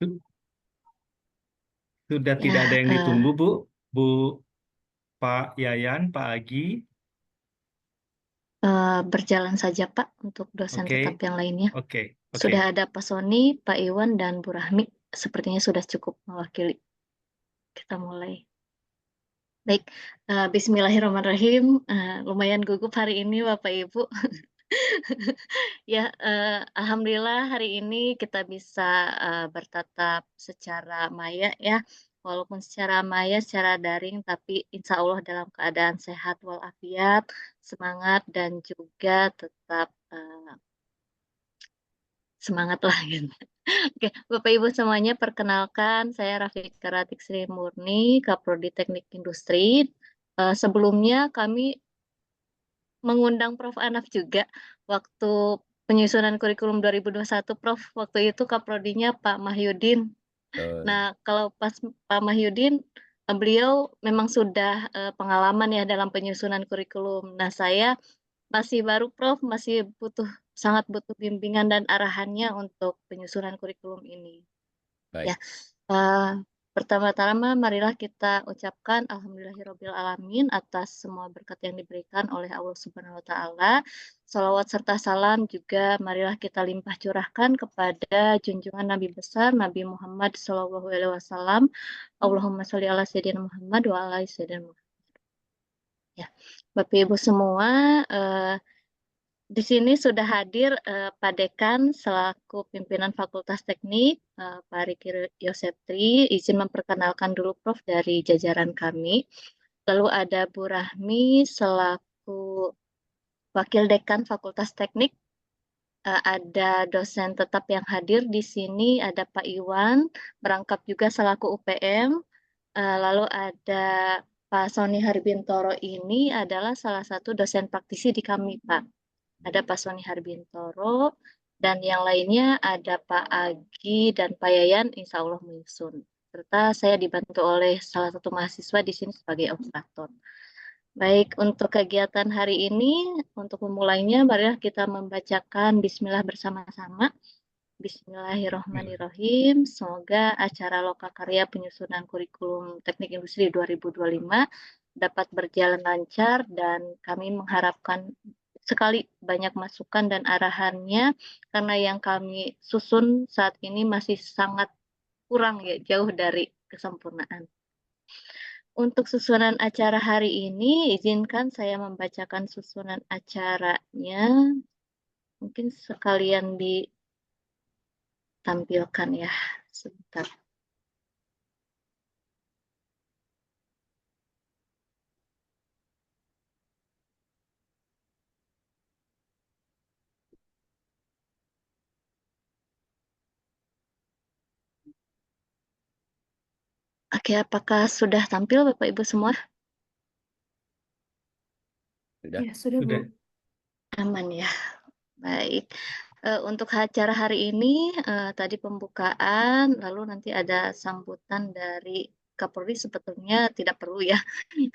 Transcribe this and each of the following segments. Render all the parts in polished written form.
Su- Sudah tidak ada Ya, yang ditunggu, Bu. Bu Pak Yayan, Pak Agi. berjalan saja Pak untuk dosen Oke, tetap yang lainnya. oke, oke. Sudah ada Pak Sony, Pak Iwan, dan Bu Rahmi. Sepertinya sudah cukup mewakili. Kita mulai. Baik, Bismillahirrahmanirrahim. Lumayan gugup hari ini Bapak Ibu. Ya, Alhamdulillah hari ini kita bisa bertatap secara maya ya. Walaupun secara maya, secara daring, tapi insya Allah dalam keadaan sehat walafiat, semangat, dan juga tetap semangat lah gitu. Oke, Bapak Ibu semuanya perkenalkan, saya Rafika Ratik Sri Murni, Kaprodi Teknik Industri. Sebelumnya kami mengundang Prof. Anaf juga waktu penyusunan kurikulum 2021, Prof. Waktu itu Kaprodinya Pak Mahyudin. Betul. Nah, kalau pas Pak Mahyudin, beliau memang sudah pengalaman ya dalam penyusunan kurikulum. Nah, saya masih baru, Prof, masih sangat butuh bimbingan dan arahannya untuk penyusunan kurikulum ini. Ya, Baik. eh, pertama-tama marilah kita ucapkan Alhamdulillahirabbil alamin atas semua berkat yang diberikan oleh Allah Subhanahu wa taala. Salawat serta salam juga marilah kita limpah curahkan kepada junjungan Nabi besar Nabi Muhammad SAW. Allahumma sholli ala sayyidina Muhammad wa ala ali sayyidina Muhammad. Ya, Bapak Ibu semua, eh, di sini sudah hadir Pak Dekan selaku pimpinan Fakultas Teknik, Pak Riki Yoseptri. Izin memperkenalkan dulu Prof dari jajaran kami. Lalu ada Bu Rahmi selaku Wakil Dekan Fakultas Teknik. Ada dosen tetap yang hadir di sini, ada Pak Iwan, merangkap juga selaku UPM. Lalu ada Pak Sony Harbintoro ini adalah salah satu dosen praktisi di kami, Pak. Ada Pak Sony Harbintoro, dan yang lainnya ada Pak Agi dan Pak Yayan, insya Allah menyusun. Serta saya dibantu oleh salah satu mahasiswa di sini sebagai observator. Baik, untuk kegiatan hari ini, untuk memulainya, marilah kita membacakan Bismillah bersama-sama. Bismillahirrahmanirrahim. Semoga acara Lokakarya penyusunan kurikulum teknik industri 2025 dapat berjalan lancar dan kami mengharapkan sekali banyak masukan dan arahannya karena yang kami susun saat ini masih sangat kurang ya, jauh dari kesempurnaan. Untuk susunan acara hari ini, izinkan saya membacakan susunan acaranya. Mungkin sekalian ditampilkan ya, sebentar. Oke, apakah sudah tampil Bapak Ibu semua? Sudah. Ya, sudah Bu. Sudah. Aman ya. Baik. Untuk acara hari ini tadi pembukaan, lalu nanti ada sambutan dari Kapolri sebetulnya tidak perlu ya,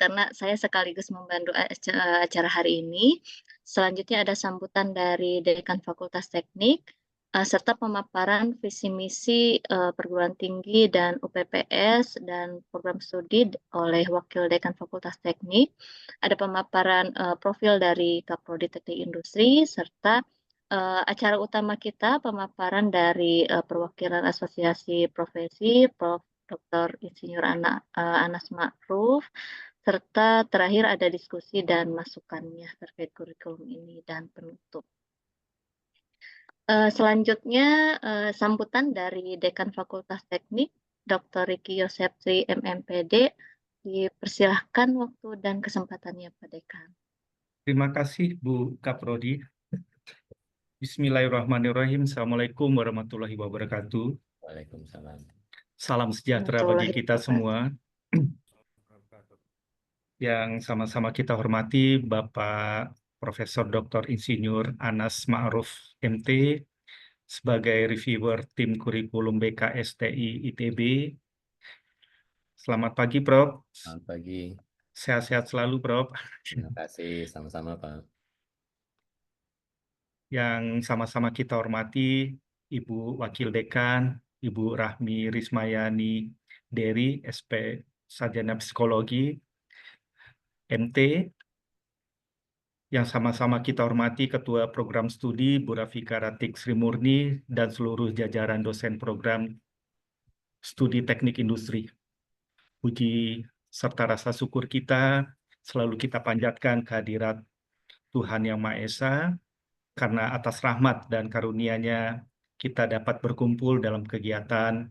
karena saya sekaligus membantu acara hari ini. Selanjutnya ada sambutan dari Dekan Fakultas Teknik, serta pemaparan visi misi perguruan tinggi dan UPPS dan program studi oleh Wakil Dekan Fakultas Teknik. Ada pemaparan profil dari Kaprodi Teknik Industri, serta acara utama kita pemaparan dari perwakilan Asosiasi Profesi Prof. Dr. Insinyur Anas Ma'ruf, serta terakhir ada diskusi dan masukannya terkait kurikulum ini dan penutup. Selanjutnya sambutan dari Dekan Fakultas Teknik Dr. Riki Yoseptri MMPD. Dipersilahkan waktu dan kesempatannya Pak Dekan. Terima kasih Bu Kaprodi. Bismillahirrahmanirrahim. Assalamualaikum warahmatullahi wabarakatuh. Waalaikumsalam. Salam sejahtera bagi kita semua. Yang sama-sama kita hormati Bapak Profesor Dr. Insinyur Anas Ma'ruf MT sebagai reviewer tim kurikulum BKSTI ITB. Selamat pagi, Prof. Selamat pagi. Sehat-sehat selalu, Prof. Terima kasih. Sama-sama, Pak. Yang sama-sama kita hormati Ibu Wakil Dekan, Ibu Rahmi Rismayani Dery, SP Sarjana Psikologi, MT, yang sama-sama kita hormati Ketua Program Studi Bu Rafika Ratik Sri Murni dan seluruh jajaran dosen program Studi Teknik Industri. Puji serta rasa syukur kita selalu kita panjatkan kehadirat Tuhan Yang Maha Esa, karena atas rahmat dan karunia-Nya kita dapat berkumpul dalam kegiatan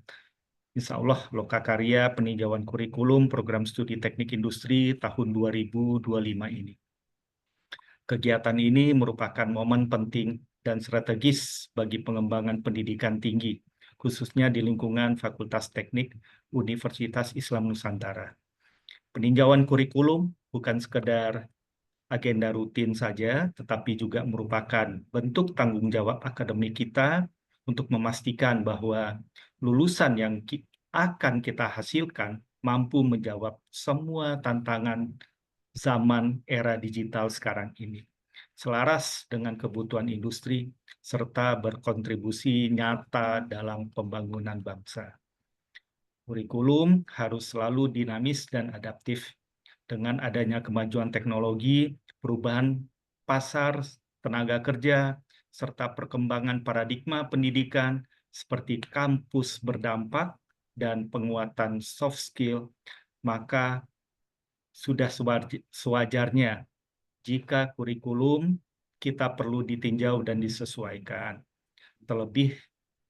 Insya Allah Lokakarya Peninjauan Kurikulum Program Studi Teknik Industri tahun 2025 ini. Kegiatan ini merupakan momen penting dan strategis bagi pengembangan pendidikan tinggi, khususnya di lingkungan Fakultas Teknik Universitas Islam Nusantara. Peninjauan kurikulum bukan sekedar agenda rutin saja, tetapi juga merupakan bentuk tanggung jawab akademik kita untuk memastikan bahwa lulusan yang akan kita hasilkan mampu menjawab semua tantangan zaman era digital sekarang ini, selaras dengan kebutuhan industri, serta berkontribusi nyata dalam pembangunan bangsa. Kurikulum harus selalu dinamis dan adaptif. Dengan adanya kemajuan teknologi, perubahan pasar, tenaga kerja, serta perkembangan paradigma pendidikan seperti kampus berdampak dan penguatan soft skill, maka sudah sewajarnya jika kurikulum kita perlu ditinjau dan disesuaikan. Terlebih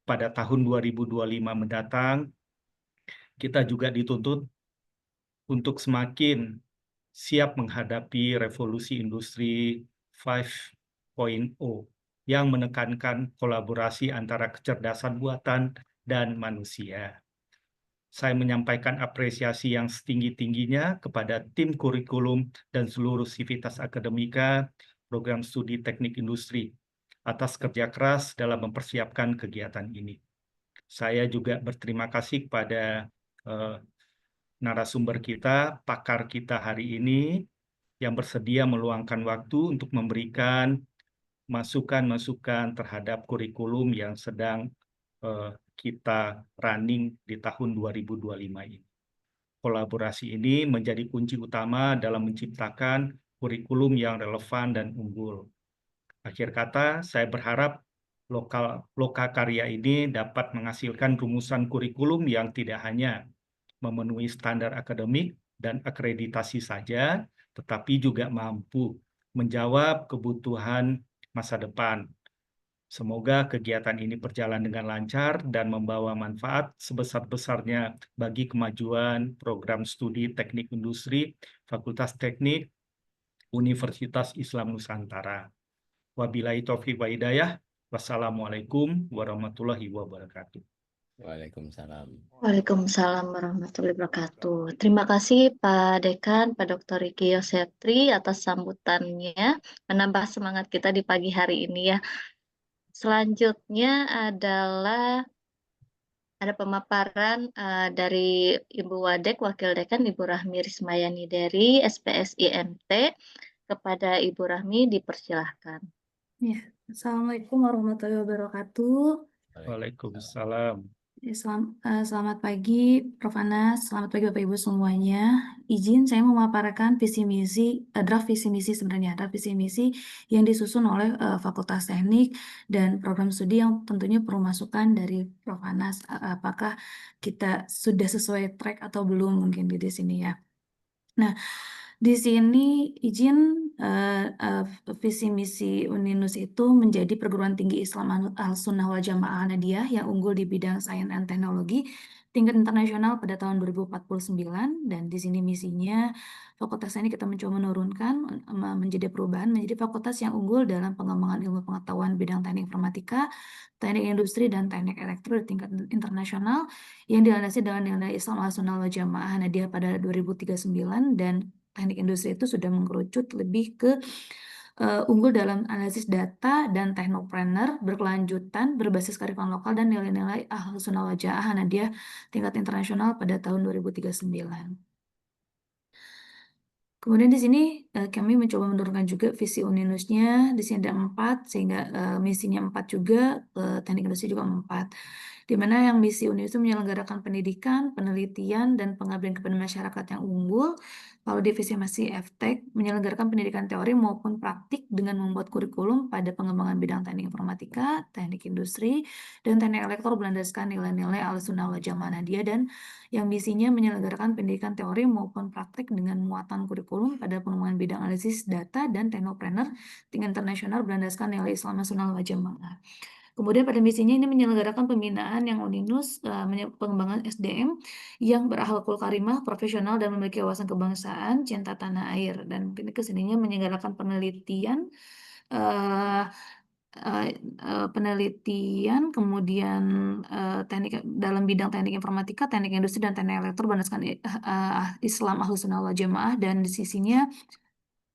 pada tahun 2025 mendatang, kita juga dituntut untuk semakin siap menghadapi revolusi industri 5.0 yang menekankan kolaborasi antara kecerdasan buatan dan manusia. Saya menyampaikan apresiasi yang setinggi-tingginya kepada tim kurikulum dan seluruh sivitas akademika program studi teknik industri atas kerja keras dalam mempersiapkan kegiatan ini. Saya juga berterima kasih kepada narasumber kita, pakar kita hari ini, yang bersedia meluangkan waktu untuk memberikan masukan-masukan terhadap kurikulum yang sedang kita running di tahun 2025 ini. Kolaborasi ini menjadi kunci utama dalam menciptakan kurikulum yang relevan dan unggul. Akhir kata, saya berharap Lokakarya ini dapat menghasilkan rumusan kurikulum yang tidak hanya memenuhi standar akademik dan akreditasi saja, tetapi juga mampu menjawab kebutuhan masa depan. Semoga kegiatan ini berjalan dengan lancar dan membawa manfaat sebesar-besarnya bagi kemajuan program studi teknik industri Fakultas Teknik Universitas Islam Nusantara. Wabillahi taufiq wa hidayah. Wassalamualaikum warahmatullahi wabarakatuh. Waalaikumsalam. Waalaikumsalam warahmatullahi wabarakatuh. Terima kasih Pak Dekan, Pak Dr. Riki Yosetri atas sambutannya, menambah semangat kita di pagi hari ini ya. Selanjutnya adalah ada pemaparan dari Ibu Wadek, Wakil Dekan Ibu Rahmi Rismayani dari SPSIMT. Kepada Ibu Rahmi dipersilahkan. Ya, Assalamualaikum warahmatullahi wabarakatuh. Waalaikumsalam. Selamat pagi, Prof. Anas. Selamat pagi, Bapak Ibu semuanya. Izin saya memaparkan visi misi, draft visi misi sebenarnya, draft visi misi yang disusun oleh Fakultas Teknik dan program studi yang tentunya perlu masukan dari Prof. Anas. Apakah kita sudah sesuai track atau belum mungkin di sini ya. Nah, di sini izin visi misi Uninus itu menjadi perguruan tinggi Islam Al-Sunnah wal Jamaah Ahmadiyah yang unggul di bidang sains dan teknologi tingkat internasional pada tahun 2049, dan di sini misinya fakultas ini kita mencoba menurunkan menjadi perubahan menjadi fakultas yang unggul dalam pengembangan ilmu pengetahuan bidang teknik informatika, teknik industri dan teknik elektro di tingkat internasional yang dilandasi dengan nilai Islam Al-Sunnah wal Jamaah Ahmadiyah pada 2039, dan teknik industri itu sudah mengerucut lebih ke unggul dalam analisis data dan teknopreneur berkelanjutan berbasis kearifan lokal dan nilai-nilai Ahlus Sunnah wal Jamaah Ahmadiyah tingkat internasional pada tahun 2039. Kemudian di sini kami mencoba menurunkan juga visi Uninusnya. Di sini ada 4, sehingga misinya 4 juga, teknik industri juga 4. di mana yang misi UNI itu menyelenggarakan pendidikan, penelitian, dan pengabdian kepada masyarakat yang unggul. Kalau di visi misi FTEK menyelenggarakan pendidikan teori maupun praktik dengan membuat kurikulum pada pengembangan bidang teknik informatika, teknik industri, dan teknik elektro berlandaskan nilai-nilai Ahlussunnah wal Jamaah Ahmadiyah, dan yang misinya menyelenggarakan pendidikan teori maupun praktik dengan muatan kurikulum pada pengembangan bidang analisis data dan teknopreneur tingkat internasional berlandaskan nilai Islam Ahlussunnah wal Jamaah. Kemudian pada misinya ini menyelenggarakan pembinaan yang UNINUS, pengembangan SDM yang berakhlakul karimah, profesional, dan memiliki wawasan kebangsaan, cinta tanah air. Dan mungkin kesininya menyelenggarakan penelitian, kemudian teknik dalam bidang teknik informatika, teknik industri, dan teknik elektro berdasarkan Islam Ahlussunnah wal Jamaah. Dan di sisinya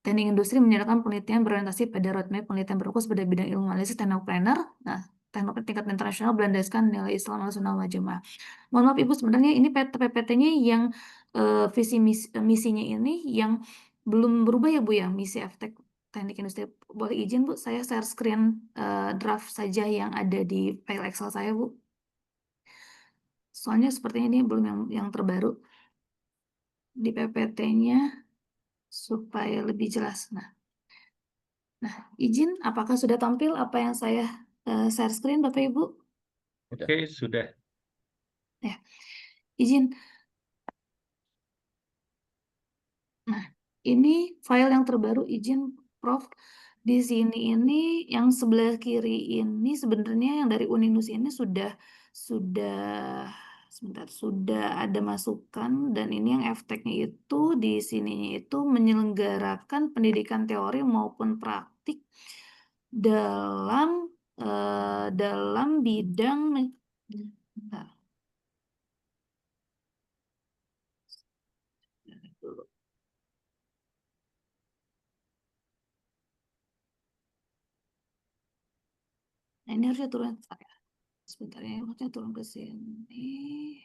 teknik industri menyediakan penelitian berorientasi pada roadmap penelitian berfokus pada bidang ilmu analisis teknopreneur. Nah, teknopreneur tingkat internasional berlandaskan nilai Islam Ahlussunnah wal Jamaah. Mohon maaf Ibu, sebenarnya ini PPT-nya yang visi misinya ini yang belum berubah ya Bu ya, misi FTEK teknik industri. Boleh izin Bu, saya share screen draft saja yang ada di file Excel saya Bu. Soalnya sepertinya ini belum yang terbaru di PPT-nya supaya lebih jelas. Nah, izin, apakah sudah tampil apa yang saya share screen, Bapak Ibu? Oke, sudah. Ya, izin. Nah, ini file yang terbaru, izin Prof. Di sini ini yang sebelah kiri ini sebenarnya yang dari UNINUS ini sudah sebentar, sudah ada masukan, dan ini yang FTEK-nya itu di sininya itu menyelenggarakan pendidikan teori maupun praktik dalam bidang bentar, dulu. Nah, ini harusnya turun sebentar ya, harusnya turun ke sini.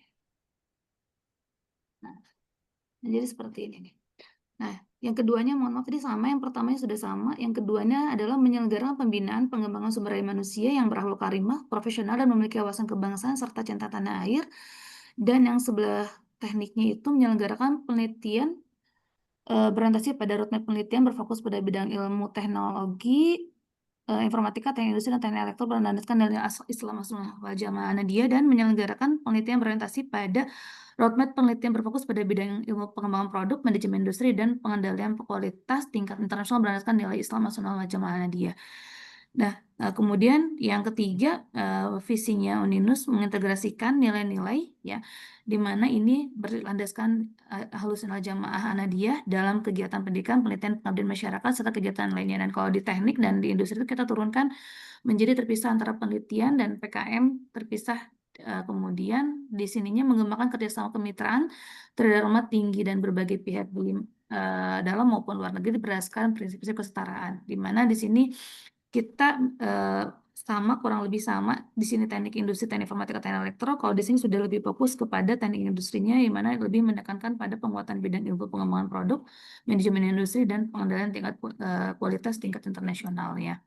Nah, jadi seperti ini nih. Nah, yang keduanya mohon maaf tadi sama, yang pertamanya sudah sama, yang keduanya adalah menyelenggarakan pembinaan pengembangan sumber daya manusia yang berakhlak karimah, profesional, dan memiliki wawasan kebangsaan serta cinta tanah air. Dan yang sebelah tekniknya itu menyelenggarakan penelitian berorientasi pada roadmap penelitian berfokus pada bidang ilmu teknologi, informatika, teknik industri, dan teknik elektro berlandaskan dari Islam Ahlussunnah wal Jamaah Ahmadiyah, dan menyelenggarakan penelitian berorientasi pada roadmap penelitian berfokus pada bidang ilmu pengembangan produk, manajemen industri, dan pengendalian kualitas tingkat internasional berlandaskan nilai Islam Ahlussunnah wal Jamaah Ahmadiyah. Nah, kemudian yang ketiga, visinya UNINUS mengintegrasikan nilai-nilai ya, di mana ini berlandaskan Ahlussunnah wal Jamaah Ahmadiyah dalam kegiatan pendidikan, penelitian, pengabdian masyarakat, serta kegiatan lainnya. Dan kalau di teknik dan di industri itu kita turunkan menjadi terpisah antara penelitian dan PKM terpisah. Kemudian di sininya mengembangkan kerjasama kemitraan terhadap hormat tinggi dan berbagai pihak di dalam maupun luar negeri berdasarkan prinsip-prinsip kesetaraan. Di mana di sini kita sama, kurang lebih sama. Di sini teknik industri, teknik informatika, teknik elektro. Kalau di sini sudah lebih fokus kepada teknik industrinya, di mana lebih menekankan pada penguatan bidang ilmu pengembangan produk, manajemen industri, dan pengendalian tingkat kualitas tingkat internasional ya.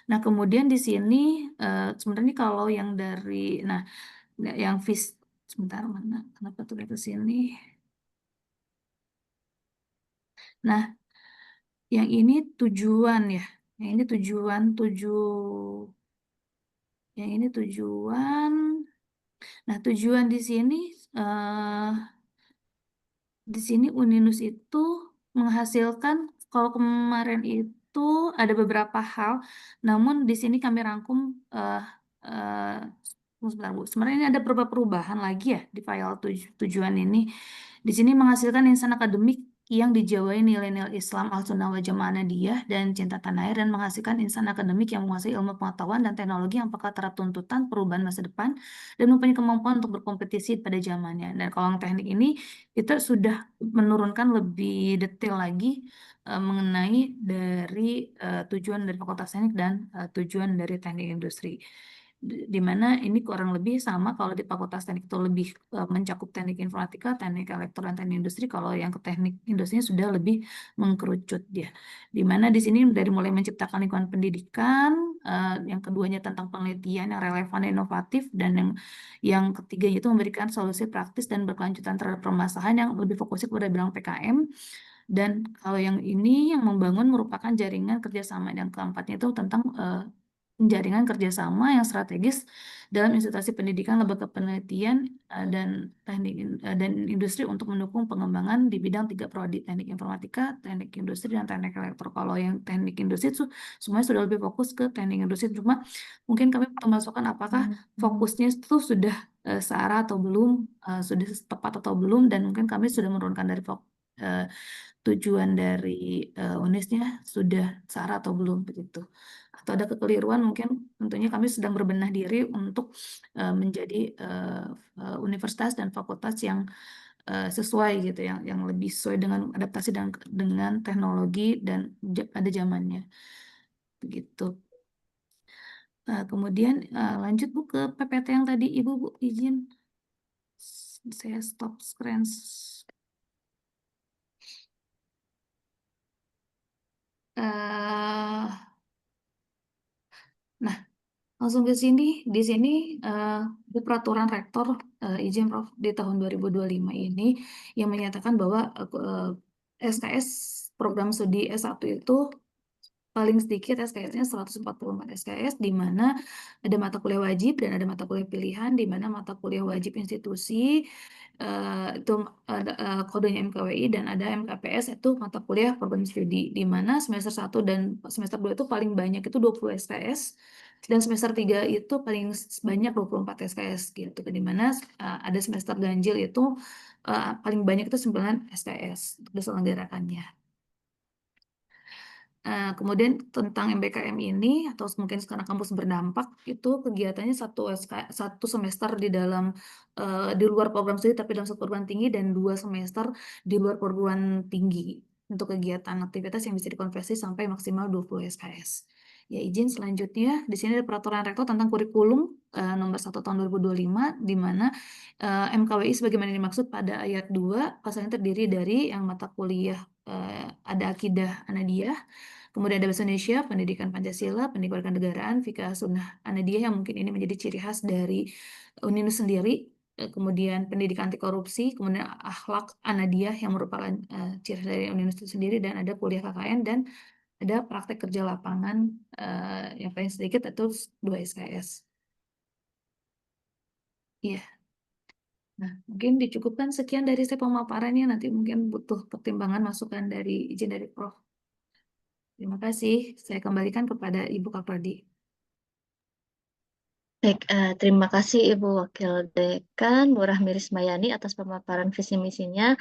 Nah, kemudian di sini sebenarnya kalau yang dari, yang sebentar, mana? Kenapa tuh ke sini? Nah, yang ini tujuan ya. Yang ini yang ini tujuan. Nah, tujuan di sini UNINUS itu menghasilkan, kalau kemarin itu ada beberapa hal, namun di sini kami rangkum sebentar Bu. Sebenarnya ini ada beberapa perubahan lagi ya di file tujuan ini. Di sini menghasilkan insan akademik yang dijawai nilai-nilai Islam Ahlussunnah wal Jamaah Ahmadiyah dan cinta tanah air, dan menghasilkan insan akademik yang menguasai ilmu pengetahuan dan teknologi yang peka terhadap tuntutan perubahan masa depan dan mempunyai kemampuan untuk berkompetisi pada zamannya. Dan kalau yang teknik ini kita sudah menurunkan lebih detail lagi mengenai dari tujuan dari Fakultas Teknik dan tujuan dari teknik industri. di mana ini kurang lebih sama. Kalau di Fakultas Teknik itu lebih mencakup teknik informatika, teknik elektro, dan teknik industri. Kalau yang ke teknik industrinya sudah lebih mengkerucut dia. Di mana di sini dari mulai menciptakan lingkungan pendidikan, yang keduanya tentang penelitian yang relevan dan inovatif, dan yang ketiganya itu memberikan solusi praktis dan berkelanjutan terhadap permasalahan yang lebih fokusnya kepada bidang PKM. Dan kalau yang ini yang membangun merupakan jaringan kerjasama, dan keempatnya itu tentang jaringan kerjasama yang strategis dalam institusi pendidikan, lembaga penelitian, dan teknik dan industri untuk mendukung pengembangan di bidang 3 prodi, teknik informatika, teknik industri, dan teknik elektro. Kalau yang teknik industri itu semuanya sudah lebih fokus ke teknik industri. Cuma mungkin kami perlu masukkan apakah fokusnya itu sudah searah atau belum, sudah tepat atau belum, dan mungkin kami sudah menurunkan dari tujuan dari UNIS-nya sudah searah atau belum begitu. Atau ada kekeliruan, mungkin tentunya kami sedang berbenah diri untuk menjadi universitas dan fakultas yang sesuai gitu, yang lebih sesuai dengan adaptasi dengan teknologi dan pada zamannya begitu. Kemudian lanjut Bu ke PPT yang tadi Ibu, Bu, izin saya stop screen. Nah, langsung ke sini. Di sini di peraturan rektor izin Prof di tahun 2025 ini yang menyatakan bahwa SKS program studi S1 itu paling sedikit SKS-nya 144 SKS, di mana ada mata kuliah wajib dan ada mata kuliah pilihan, di mana mata kuliah wajib institusi itu ada kodenya MKWI, dan ada MKPS itu mata kuliah program studi, di mana semester 1 dan semester 2 itu paling banyak itu 20 SKS, dan semester 3 itu paling banyak 24 SKS gitu, di mana ada semester ganjil itu paling banyak itu 9 SKS untuk diselenggarakannya. Kemudian tentang MBKM ini, atau mungkin sekarang kampus berdampak, itu kegiatannya satu semester di dalam di luar program studi tapi dalam satu perguruan tinggi, dan 2 semester di luar perguruan tinggi untuk kegiatan aktivitas yang bisa dikonversi sampai maksimal 20 SKS. Ya, izin selanjutnya di sini ada peraturan rektor tentang kurikulum nomor 1 tahun 2025, di mana MKWI sebagaimana dimaksud pada ayat 2 pasalnya terdiri dari yang mata kuliah ada Akidah Anadiyah, kemudian ada Bahasa Indonesia, Pendidikan Pancasila, Pendidikan Kewarganegaraan, Fikih Sunnah Anadiyah, yang mungkin ini menjadi ciri khas dari UNINUS sendiri, kemudian Pendidikan Anti Korupsi, kemudian Akhlak Anadiyah yang merupakan ciri khas dari UNINUS itu sendiri, dan ada kuliah KKN, dan ada praktek kerja lapangan yang paling sedikit itu 2 SKS. Iya. Nah, mungkin dicukupkan sekian dari saya pemaparannya, nanti mungkin butuh pertimbangan masukan dari izin dari Prof. Terima kasih. Saya kembalikan kepada Ibu Kaprodi. Baik, terima kasih Ibu Wakil Dekan Bu Rahmi Rismayani atas pemaparan visi misinya.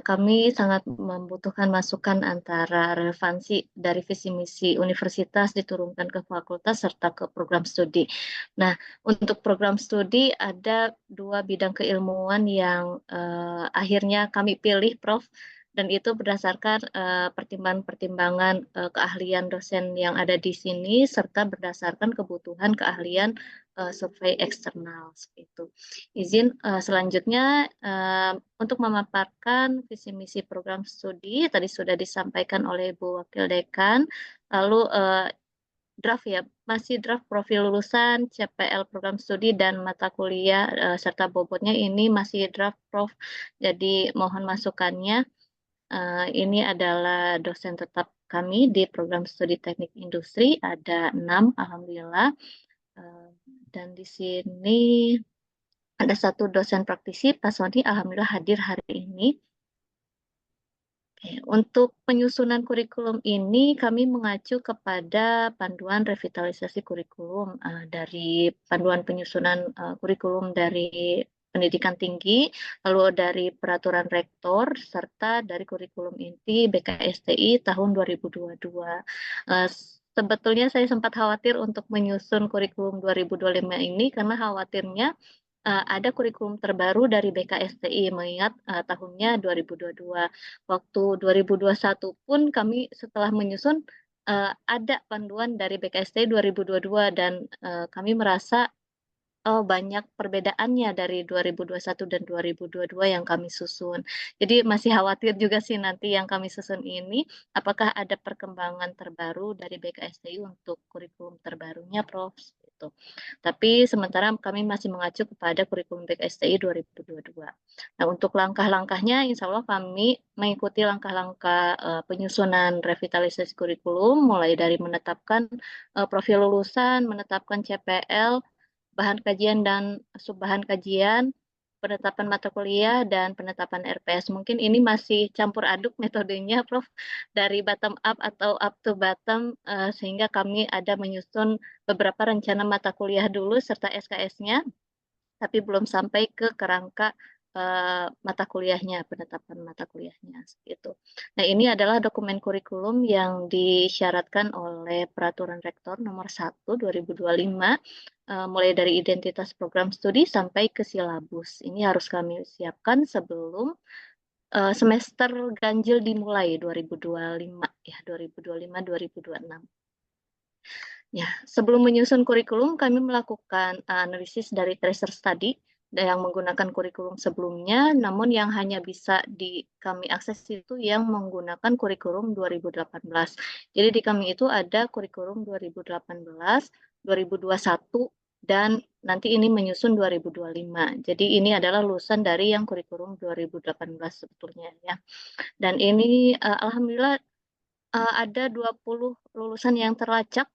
Kami sangat membutuhkan masukan antara relevansi dari visi misi universitas diturunkan ke fakultas serta ke program studi. Nah, untuk program studi ada 2 bidang keilmuan yang akhirnya kami pilih, Prof. Dan itu berdasarkan pertimbangan-pertimbangan keahlian dosen yang ada di sini serta berdasarkan kebutuhan keahlian survei eksternal seperti itu. Izin selanjutnya untuk memaparkan visi misi program studi tadi sudah disampaikan oleh Bu Wakil Dekan. Lalu draft ya, masih draft profil lulusan, CPL program studi dan mata kuliah serta bobotnya ini masih draft, Prof. Jadi mohon masukannya. Ini adalah dosen tetap kami di program studi teknik industri, ada 6 alhamdulillah. Dan di sini ada 1 dosen praktisi, Pak Sony, alhamdulillah hadir hari ini. Untuk penyusunan kurikulum ini kami mengacu kepada panduan revitalisasi kurikulum dari panduan penyusunan kurikulum dari pendidikan tinggi, lalu dari peraturan rektor, serta dari kurikulum inti BKSTI tahun 2022. Sebetulnya saya sempat khawatir untuk menyusun kurikulum 2025 ini karena khawatirnya ada kurikulum terbaru dari BKSTI mengingat tahunnya 2022. Waktu 2021 pun kami setelah menyusun ada panduan dari BKSDI 2022 dan kami merasa banyak perbedaannya dari 2021 dan 2022 yang kami susun. Jadi masih khawatir juga sih nanti yang kami susun ini, apakah ada perkembangan terbaru dari BKSDI untuk kurikulum terbarunya, Prof. Gitu. Tapi sementara kami masih mengacu kepada kurikulum BKSDI 2022. Nah, untuk langkah-langkahnya, insya Allah kami mengikuti langkah-langkah penyusunan revitalisasi kurikulum, mulai dari menetapkan profil lulusan, menetapkan CPL, bahan kajian dan subbahan kajian, penetapan mata kuliah, dan penetapan RPS. Mungkin ini masih campur aduk metodenya, Prof, dari bottom up atau up to bottom, sehingga kami ada menyusun beberapa rencana mata kuliah dulu serta SKS-nya, tapi belum sampai ke kerangka mata kuliahnya, penetapan mata kuliahnya, gitu. Nah, ini adalah dokumen kurikulum yang disyaratkan oleh Peraturan Rektor Nomor 1 2025, mulai dari identitas program studi sampai ke silabus. Ini harus kami siapkan sebelum semester ganjil dimulai 2025 ya, 2025-2026. Ya, sebelum menyusun kurikulum, kami melakukan analisis dari tracer study yang menggunakan kurikulum sebelumnya, namun yang hanya bisa kami akses itu yang menggunakan kurikulum 2018. Jadi di kami itu ada kurikulum 2018, 2021, dan nanti ini menyusun 2025. Jadi ini adalah lulusan dari yang kurikulum 2018 sebetulnya ya. Dan ini alhamdulillah ada 20 lulusan yang terlacak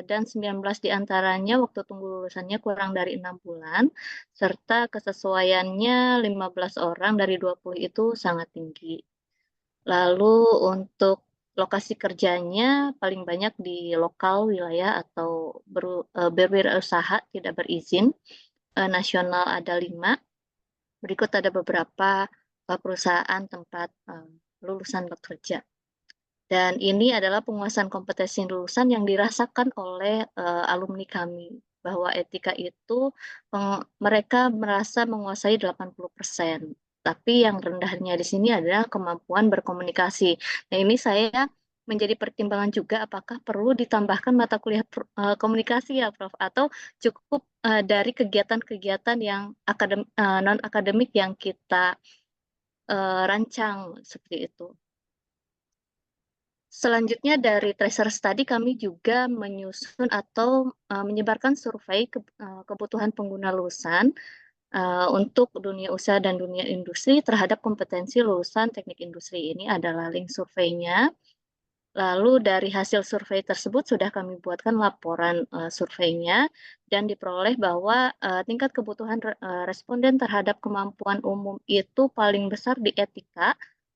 dan 19 diantaranya waktu tunggu lulusannya kurang dari 6 bulan, serta kesesuaiannya 15 orang dari 20 itu sangat tinggi. Lalu untuk lokasi kerjanya paling banyak di lokal wilayah atau berwirausaha tidak berizin, nasional ada 5, berikut ada beberapa perusahaan tempat lulusan bekerja. Dan ini adalah penguasaan kompetensi lulusan yang dirasakan oleh alumni kami, bahwa etika itu mereka merasa menguasai 80%. Tapi yang rendahnya di sini adalah kemampuan berkomunikasi. Nah, ini saya menjadi pertimbangan juga apakah perlu ditambahkan mata kuliah komunikasi ya, Prof, atau cukup dari kegiatan-kegiatan yang non akademik yang kita rancang seperti itu. Selanjutnya dari tracer study kami juga menyusun atau menyebarkan survei kebutuhan pengguna lulusan untuk dunia usaha dan dunia industri terhadap kompetensi lulusan teknik industri. Ini adalah link surveinya. Lalu dari hasil survei tersebut sudah kami buatkan laporan surveinya dan diperoleh bahwa tingkat kebutuhan responden terhadap kemampuan umum itu paling besar di etika,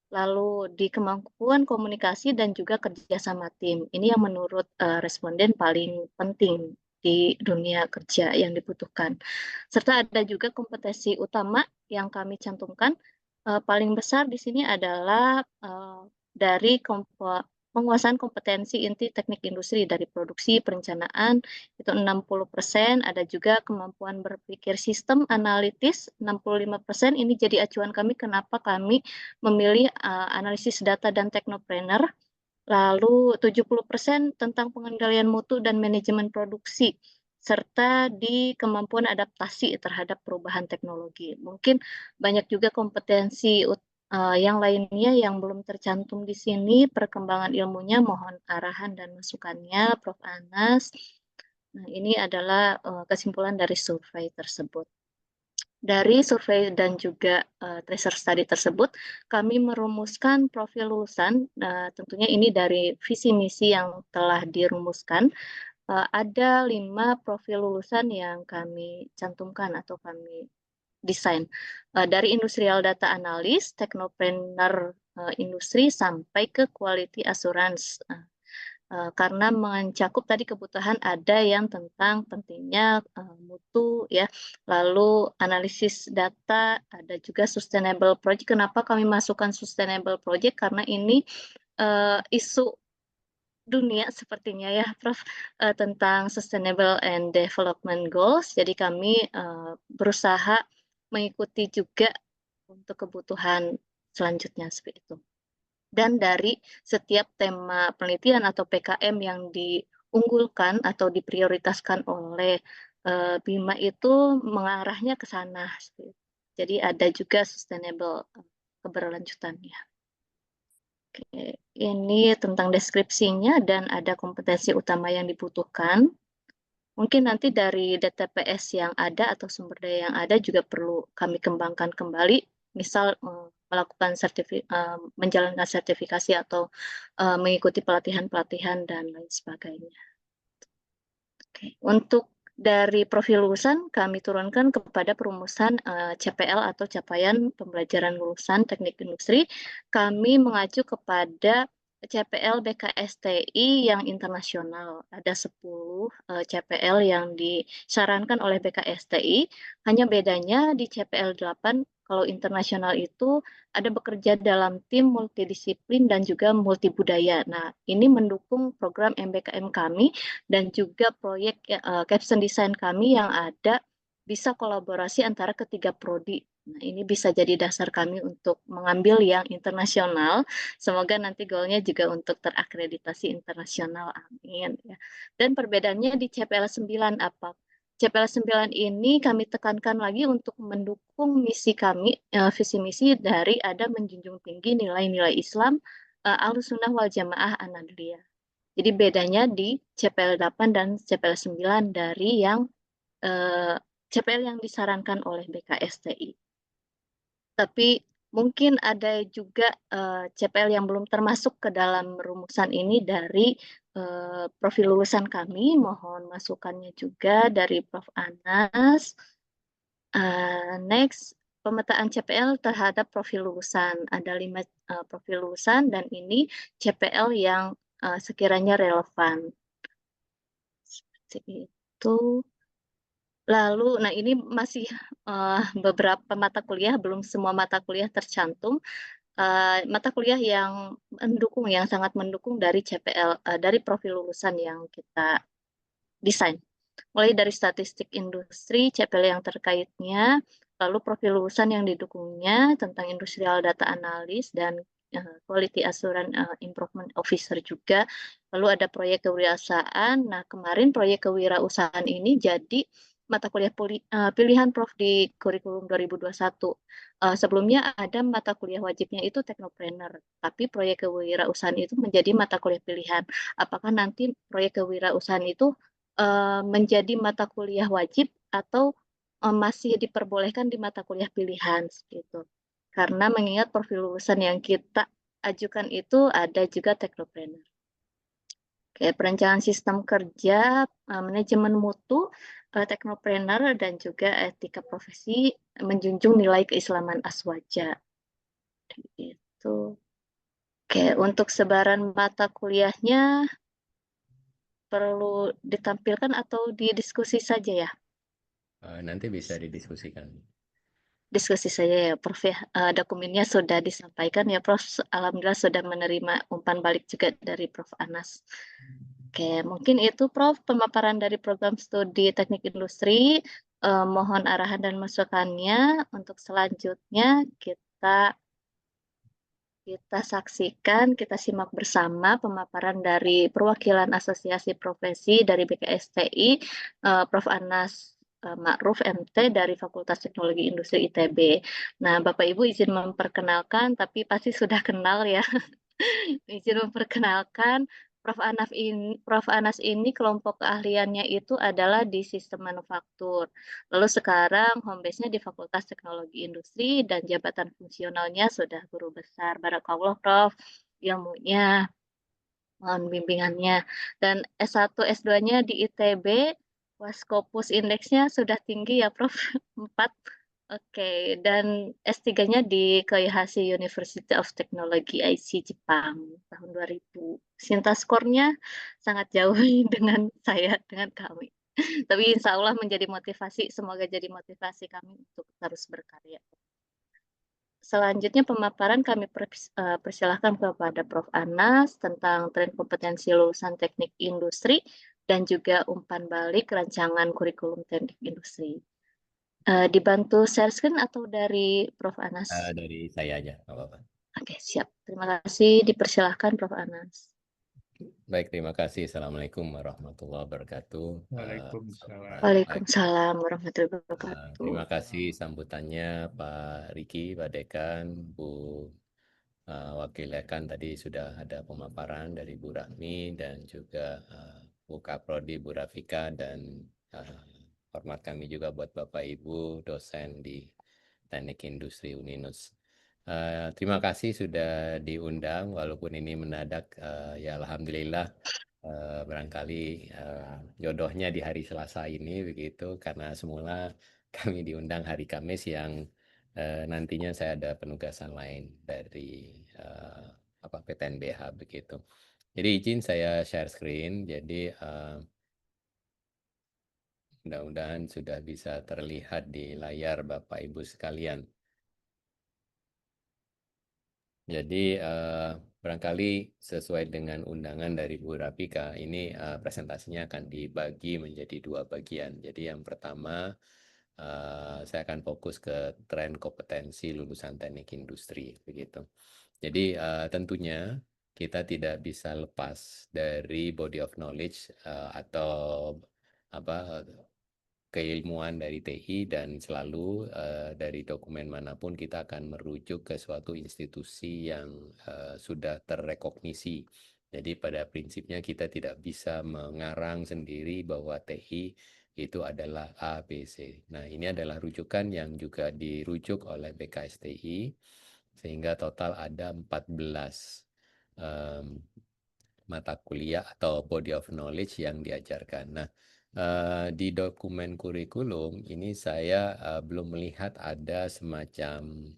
lalu di kemampuan komunikasi dan juga kerjasama tim. Ini yang menurut responden paling penting di dunia kerja yang dibutuhkan. Serta ada juga kompetensi utama yang kami cantumkan. Paling besar di sini adalah dari penguasaan kompetensi inti teknik industri dari produksi, perencanaan, itu 60%, ada juga kemampuan berpikir sistem analitis, 65%, ini jadi acuan kami kenapa kami memilih analisis data dan teknopreneur, lalu 70% tentang pengendalian mutu dan manajemen produksi, serta di kemampuan adaptasi terhadap perubahan teknologi. Mungkin banyak juga kompetensi yang lainnya yang belum tercantum di sini, perkembangan ilmunya mohon arahan dan masukannya, Prof. Anas. Nah, ini adalah kesimpulan dari survei tersebut. Dari survei dan juga tracer study tersebut, kami merumuskan profil lulusan, tentunya ini dari visi misi yang telah dirumuskan. Ada 5 profil lulusan yang kami cantumkan atau kami desain dari industrial data analis, teknopreneur industri sampai ke quality assurance. Karena mencakup tadi kebutuhan ada yang tentang pentingnya mutu ya, lalu analisis data, ada juga sustainable project. Kenapa kami masukkan sustainable project? Karena ini isu dunia sepertinya ya, Prof, tentang sustainable and development goals. Jadi kami berusaha mengikuti juga untuk kebutuhan selanjutnya seperti itu. Dan dari setiap tema penelitian atau PKM yang diunggulkan atau diprioritaskan oleh BIMA itu mengarahnya ke sana. Jadi ada juga sustainable keberlanjutannya. Oke, ini tentang deskripsinya dan ada kompetensi utama yang dibutuhkan. Mungkin nanti dari DTPS yang ada atau sumber daya yang ada juga perlu kami kembangkan kembali, misal melakukan menjalankan sertifikasi atau mengikuti pelatihan-pelatihan dan lain sebagainya. Oke. Untuk dari profil lulusan kami turunkan kepada perumusan CPL atau capaian pembelajaran lulusan teknik industri. Kami mengacu kepada CPL BKSTI yang internasional. Ada 10 CPL yang disarankan oleh BKSTI. Hanya bedanya di CPL 8 kalau internasional itu ada bekerja dalam tim multidisiplin dan juga multibudaya. Nah, ini mendukung program MBKM kami dan juga proyek capstone design kami yang ada bisa kolaborasi antara ketiga prodi. Nah, ini bisa jadi dasar kami untuk mengambil yang internasional. Semoga nanti goalnya juga untuk terakreditasi internasional. Amin. Ya. Dan perbedaannya di CPL 9 apa? CPL 9 ini kami tekankan lagi untuk mendukung misi kami, visi misi dari ada menjunjung tinggi nilai-nilai Islam, Ahlussunnah wal Jamaah An-Nadliyah. Jadi bedanya di CPL 8 dan CPL 9 dari yang CPL yang disarankan oleh BKSTI. Tapi mungkin ada juga CPL yang belum termasuk ke dalam rumusan ini dari profil lulusan kami. Mohon masukannya juga dari Prof. Anas. Next, pemetaan CPL terhadap profil lulusan. Ada 5 profil lulusan dan ini CPL yang sekiranya relevan. Seperti itu. Lalu, nah ini masih beberapa mata kuliah, belum semua mata kuliah tercantum. Mata kuliah yang mendukung, yang sangat mendukung dari CPL, dari profil lulusan yang kita desain. Mulai dari statistik industri, CPL yang terkaitnya, lalu profil lulusan yang didukungnya tentang industrial data analis dan quality assurance improvement officer juga. Lalu ada proyek kewirausahaan. Nah, kemarin proyek kewirausahaan ini jadi mata kuliah pilihan Prof di kurikulum 2021. Sebelumnya ada mata kuliah wajibnya itu teknopreneur, tapi proyek kewirausahaan itu menjadi mata kuliah pilihan. Apakah nanti proyek kewirausahaan itu menjadi mata kuliah wajib atau masih diperbolehkan di mata kuliah pilihan gitu. Karena mengingat profil lulusan yang kita ajukan itu ada juga teknopreneur. Oke, perencanaan sistem kerja, manajemen mutu, teknopreneur dan juga etika profesi menjunjung nilai keislaman aswaja. Itu. Oke, untuk sebaran mata kuliahnya perlu ditampilkan atau didiskusi saja ya? Nanti bisa didiskusikan. Diskusi saja ya, Prof. Ya. Dokumennya sudah disampaikan ya, Prof. Alhamdulillah sudah menerima umpan balik juga dari Prof. Anas. Oke, mungkin itu Prof. Pemaparan dari program studi teknik industri. Mohon arahan dan masukannya. Untuk selanjutnya kita saksikan, kita simak bersama pemaparan dari perwakilan asosiasi profesi dari BKSTI, Prof. Anas Ma'ruf MT dari Fakultas Teknologi Industri ITB. Nah, Bapak Ibu izin memperkenalkan, tapi pasti sudah kenal ya. Izin memperkenalkan, Prof. Anas ini kelompok keahliannya itu adalah di sistem manufaktur. Lalu sekarang home base-nya di Fakultas Teknologi Industri dan jabatan fungsionalnya sudah guru besar. Barakallah Prof. Ilmunya, mohon bimbingannya. Dan S1, S2-nya di ITB, Waskopus indeksnya sudah tinggi ya Prof. 4. Oke, dan S3-nya di Koyahashi University of Technology IC Jepang tahun 2000. Sinta skornya sangat jauh dengan saya, dengan kami. Tapi insya Allah menjadi motivasi, semoga jadi motivasi kami untuk terus berkarya. Selanjutnya pemaparan kami persilahkan kepada Prof. Anas tentang tren kompetensi lulusan teknik industri dan juga umpan balik rancangan kurikulum teknik industri. Dibantu share screen atau dari Prof. Anas? Dari saya aja, nggak apa-apa. Oke. Oke, siap. Terima kasih. Dipersilahkan Prof. Anas. Baik, terima kasih. Assalamualaikum warahmatullahi wabarakatuh. Waalaikumsalam. Selamat pagi. Waalaikumsalam warahmatullahi wabarakatuh. Terima kasih sambutannya Pak Riki, Pak Dekan, Bu Wakil Dekan tadi sudah ada pemaparan dari Bu Rahmi dan juga Bu Kaprodi, Bu Rafika, dan hormat kami juga buat Bapak Ibu dosen di Teknik Industri Uninus. Terima kasih sudah diundang walaupun ini mendadak. Ya alhamdulillah barangkali jodohnya di hari Selasa ini begitu, karena semula kami diundang hari Kamis yang nantinya saya ada penugasan lain dari PTNBH begitu. Jadi izin saya share screen. Jadi mudah-mudahan sudah bisa terlihat di layar Bapak Ibu sekalian. Jadi barangkali sesuai dengan undangan dari Bu Rafika, ini presentasinya akan dibagi menjadi 2 bagian. Jadi yang pertama saya akan fokus ke tren kompetensi lulusan teknik industri begitu. Jadi tentunya kita tidak bisa lepas dari body of knowledge atau keilmuan dari TI, dan selalu dari dokumen manapun kita akan merujuk ke suatu institusi yang sudah terrekognisi. Jadi pada prinsipnya kita tidak bisa mengarang sendiri bahwa TI itu adalah A, B, C. Nah, ini adalah rujukan yang juga dirujuk oleh BKSTI, sehingga total ada 14 mata kuliah atau body of knowledge yang diajarkan. Nah, di dokumen kurikulum ini saya belum melihat ada semacam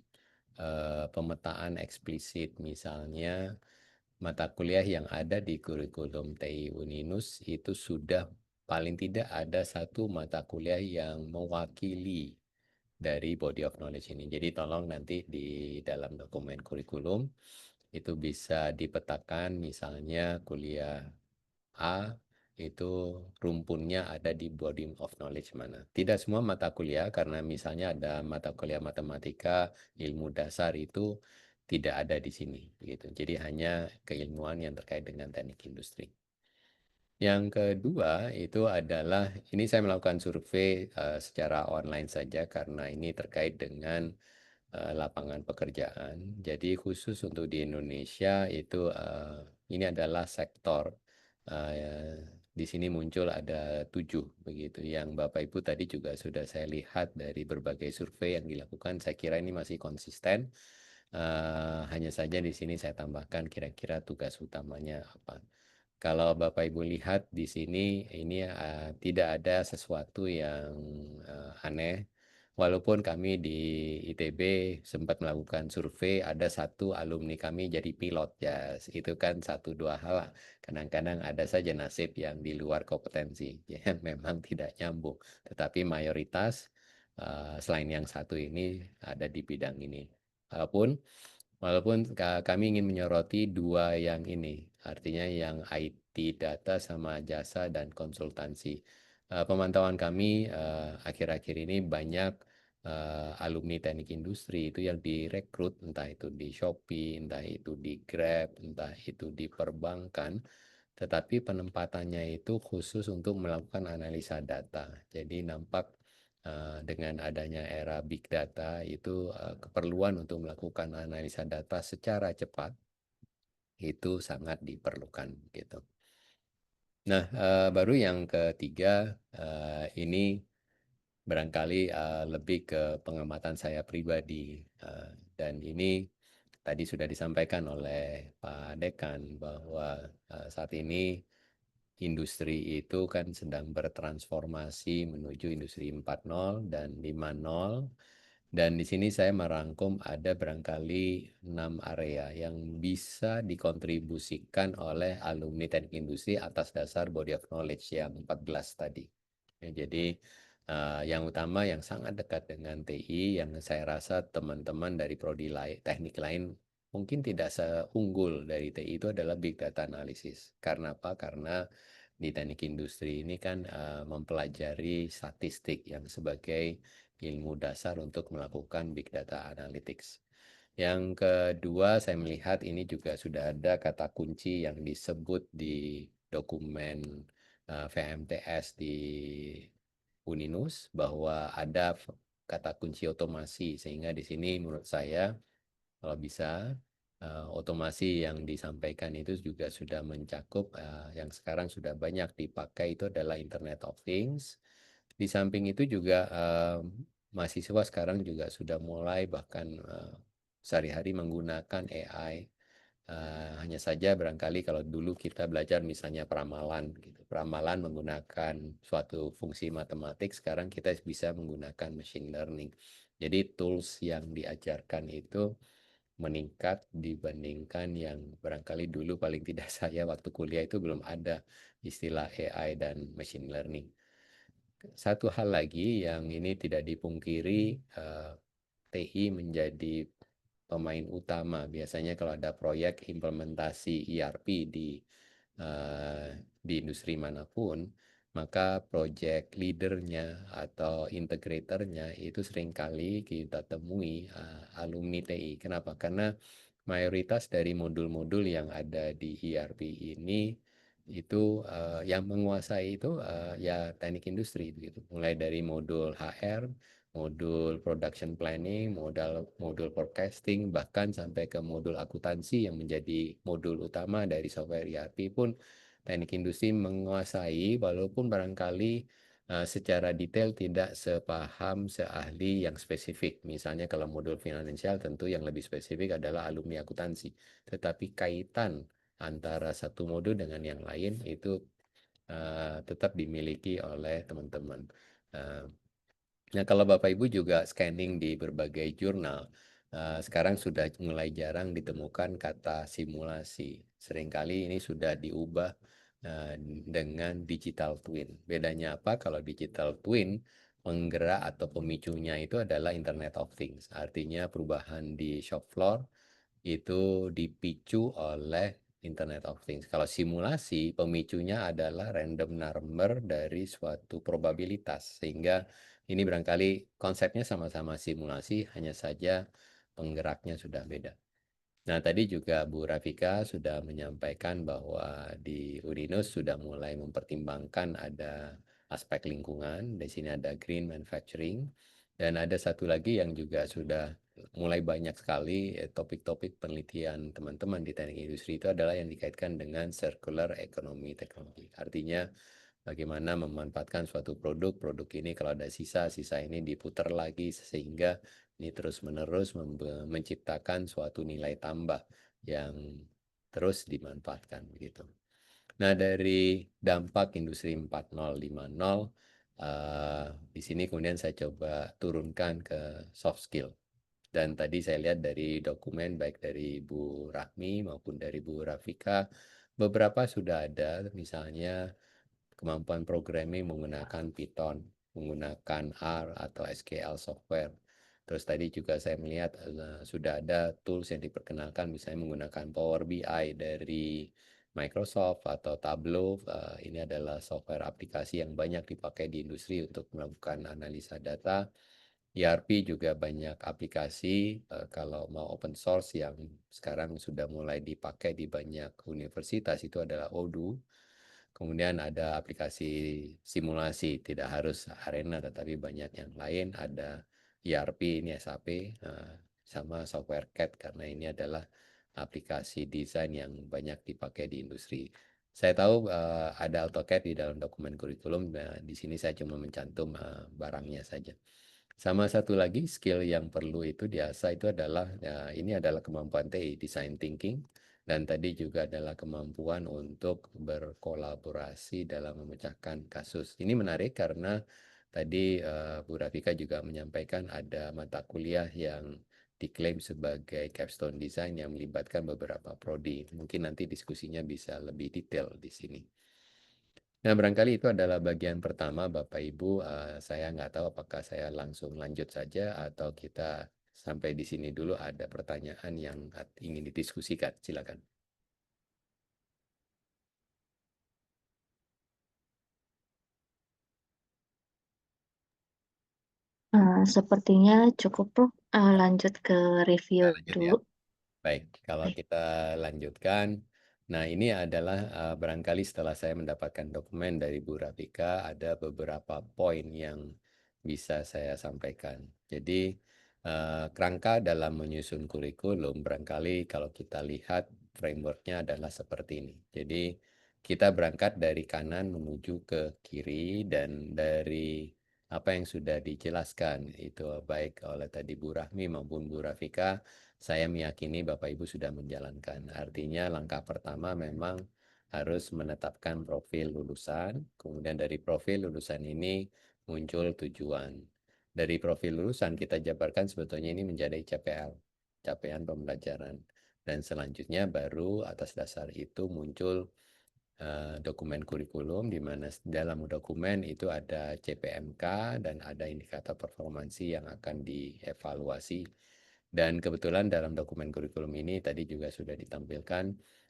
pemetaan eksplisit, misalnya mata kuliah yang ada di kurikulum TI Uninus itu sudah paling tidak ada 1 mata kuliah yang mewakili dari body of knowledge ini. Jadi tolong nanti di dalam dokumen kurikulum itu bisa dipetakan, misalnya kuliah A itu rumpunnya ada di body of knowledge mana. Tidak semua mata kuliah, karena misalnya ada mata kuliah matematika, ilmu dasar itu tidak ada di sini gitu. Jadi hanya keilmuan yang terkait dengan teknik industri. Yang kedua itu adalah, ini saya melakukan survei secara online saja karena ini terkait dengan lapangan pekerjaan. Jadi khusus untuk di Indonesia itu ini adalah sektor di sini muncul ada 7 begitu, yang Bapak Ibu tadi juga sudah saya lihat dari berbagai survei yang dilakukan. Saya kira ini masih konsisten. Hanya saja di sini saya tambahkan kira-kira tugas utamanya apa. Kalau Bapak Ibu lihat di sini, ini tidak ada sesuatu yang aneh. Walaupun kami di ITB sempat melakukan survei, ada 1 alumni kami jadi pilot, ya itu kan 1-2 hal. Kadang-kadang ada saja nasib yang di luar kompetensi, ya memang tidak nyambung. Tetapi mayoritas selain yang 1 ini ada di bidang ini. Walaupun kami ingin menyoroti 2 yang ini, artinya yang IT data sama jasa dan konsultansi. Pemantauan kami akhir-akhir ini banyak alumni teknik industri itu yang direkrut, entah itu di Shopee, entah itu di Grab, entah itu di perbankan, tetapi penempatannya itu khusus untuk melakukan analisa data. Jadi nampak dengan adanya era big data itu keperluan untuk melakukan analisa data secara cepat itu sangat diperlukan gitu. Nah, baru yang ketiga ini barangkali lebih ke pengamatan saya pribadi, dan ini tadi sudah disampaikan oleh Pak Dekan bahwa saat ini industri itu kan sedang bertransformasi menuju industri 4.0 dan 5.0. Dan di sini saya merangkum ada barangkali 6 area yang bisa dikontribusikan oleh alumni teknik industri atas dasar body of knowledge yang 14 tadi. Ya, jadi yang utama yang sangat dekat dengan TI, yang saya rasa teman-teman dari prodi teknik lain mungkin tidak seunggul dari TI, itu adalah big data analysis. Karena apa? Karena di teknik industri ini kan mempelajari statistik yang sebagai ilmu dasar untuk melakukan big data analytics. Yang kedua, saya melihat ini juga sudah ada kata kunci yang disebut di dokumen VMTS di Uninus bahwa ada kata kunci otomasi, sehingga di sini menurut saya kalau bisa otomasi yang disampaikan itu juga sudah mencakup yang sekarang sudah banyak dipakai itu adalah Internet of Things. Di samping itu juga mahasiswa sekarang juga sudah mulai bahkan sehari-hari menggunakan AI. Hanya saja barangkali kalau dulu kita belajar misalnya peramalan, gitu. Peramalan menggunakan suatu fungsi matematik, sekarang kita bisa menggunakan machine learning. Jadi tools yang diajarkan itu meningkat dibandingkan yang barangkali dulu paling tidak saya waktu kuliah itu belum ada istilah AI dan machine learning. Satu hal lagi yang ini tidak dipungkiri, TI menjadi pemain utama. Biasanya kalau ada proyek implementasi ERP di industri manapun, maka project leadernya atau integratornya itu seringkali kita temui alumni TI. Kenapa? Karena mayoritas dari modul-modul yang ada di ERP ini itu yang menguasai itu ya teknik industri begitu. Mulai dari modul HR, modul production planning, modul forecasting, bahkan sampai ke modul akuntansi yang menjadi modul utama dari software ERP pun teknik industri menguasai, walaupun barangkali secara detail tidak sepaham seahli yang spesifik. Misalnya kalau modul finansial tentu yang lebih spesifik adalah alumni akuntansi. Tetapi kaitan antara satu modul dengan yang lain itu tetap dimiliki oleh teman-teman. Nah, kalau Bapak Ibu juga scanning di berbagai jurnal, sekarang sudah mulai jarang ditemukan kata simulasi. Seringkali ini sudah diubah dengan digital twin. Bedanya apa? Kalau digital twin, penggerak atau pemicunya itu adalah Internet of Things. Artinya perubahan di shop floor itu dipicu oleh Internet of Things. Kalau simulasi, pemicunya adalah random number dari suatu probabilitas. Sehingga ini barangkali konsepnya sama-sama simulasi, hanya saja penggeraknya sudah beda. Nah, tadi juga Bu Rafika sudah menyampaikan bahwa di Urinus sudah mulai mempertimbangkan ada aspek lingkungan. Di sini ada green manufacturing. Dan ada satu lagi yang juga sudah mulai banyak sekali topik-topik penelitian teman-teman di teknik industri itu adalah yang dikaitkan dengan circular economy teknologi. Artinya bagaimana memanfaatkan suatu produk ini kalau ada sisa ini diputar lagi sehingga ini terus-menerus menciptakan suatu nilai tambah yang terus dimanfaatkan begitu. Nah, dari dampak industri 4.0, 5.0, di sini kemudian saya coba turunkan ke soft skill. Dan tadi saya lihat dari dokumen baik dari Bu Rahmi maupun dari Bu Rafika, beberapa sudah ada misalnya kemampuan programming menggunakan Python, menggunakan R atau SQL software. Terus tadi juga saya melihat sudah ada tools yang diperkenalkan misalnya menggunakan Power BI dari Microsoft atau Tableau. Ini adalah software aplikasi yang banyak dipakai di industri untuk melakukan analisa data. ERP juga banyak aplikasi kalau mau open source yang sekarang sudah mulai dipakai di banyak universitas itu adalah Odoo. Kemudian ada aplikasi simulasi, tidak harus Arena tetapi banyak yang lain. Ada ERP, ini SAP, sama software CAD karena ini adalah aplikasi desain yang banyak dipakai di industri. Saya tahu ada AutoCAD di dalam dokumen kurikulum, di sini saya cuma mencantum barangnya saja. Sama satu lagi skill yang perlu itu diasah itu adalah, ini adalah kemampuan TI, design thinking, dan tadi juga adalah kemampuan untuk berkolaborasi dalam memecahkan kasus. Ini menarik karena tadi Bu Rafika juga menyampaikan ada mata kuliah yang diklaim sebagai capstone design yang melibatkan beberapa prodi. Mungkin nanti diskusinya bisa lebih detail di sini. Nah, barangkali itu adalah bagian pertama, Bapak Ibu. Saya nggak tahu apakah saya langsung lanjut saja atau kita sampai di sini dulu ada pertanyaan yang ingin didiskusikan. Silakan. Sepertinya cukup, Prof. Lanjut ke review Lanjut ya. dulu. Baik, kalau kita lanjutkan, nah ini adalah barangkali setelah saya mendapatkan dokumen dari Bu Rafika, ada beberapa poin yang bisa saya sampaikan. Jadi kerangka dalam menyusun kurikulum, barangkali kalau kita lihat frameworknya adalah seperti ini. Jadi kita berangkat dari kanan menuju ke kiri, dan dari apa yang sudah dijelaskan, itu baik oleh tadi Bu Rahmi maupun Bu Rafika, saya meyakini Bapak Ibu sudah menjalankan. Artinya langkah pertama memang harus menetapkan profil lulusan, kemudian dari profil lulusan ini muncul tujuan. Dari profil lulusan kita jabarkan sebetulnya ini menjadi CPL, capaian pembelajaran. Dan selanjutnya baru atas dasar itu muncul dokumen kurikulum, di mana dalam dokumen itu ada CPMK dan ada indikator performansi yang akan dievaluasi. Dan kebetulan dalam dokumen kurikulum ini tadi juga sudah ditampilkan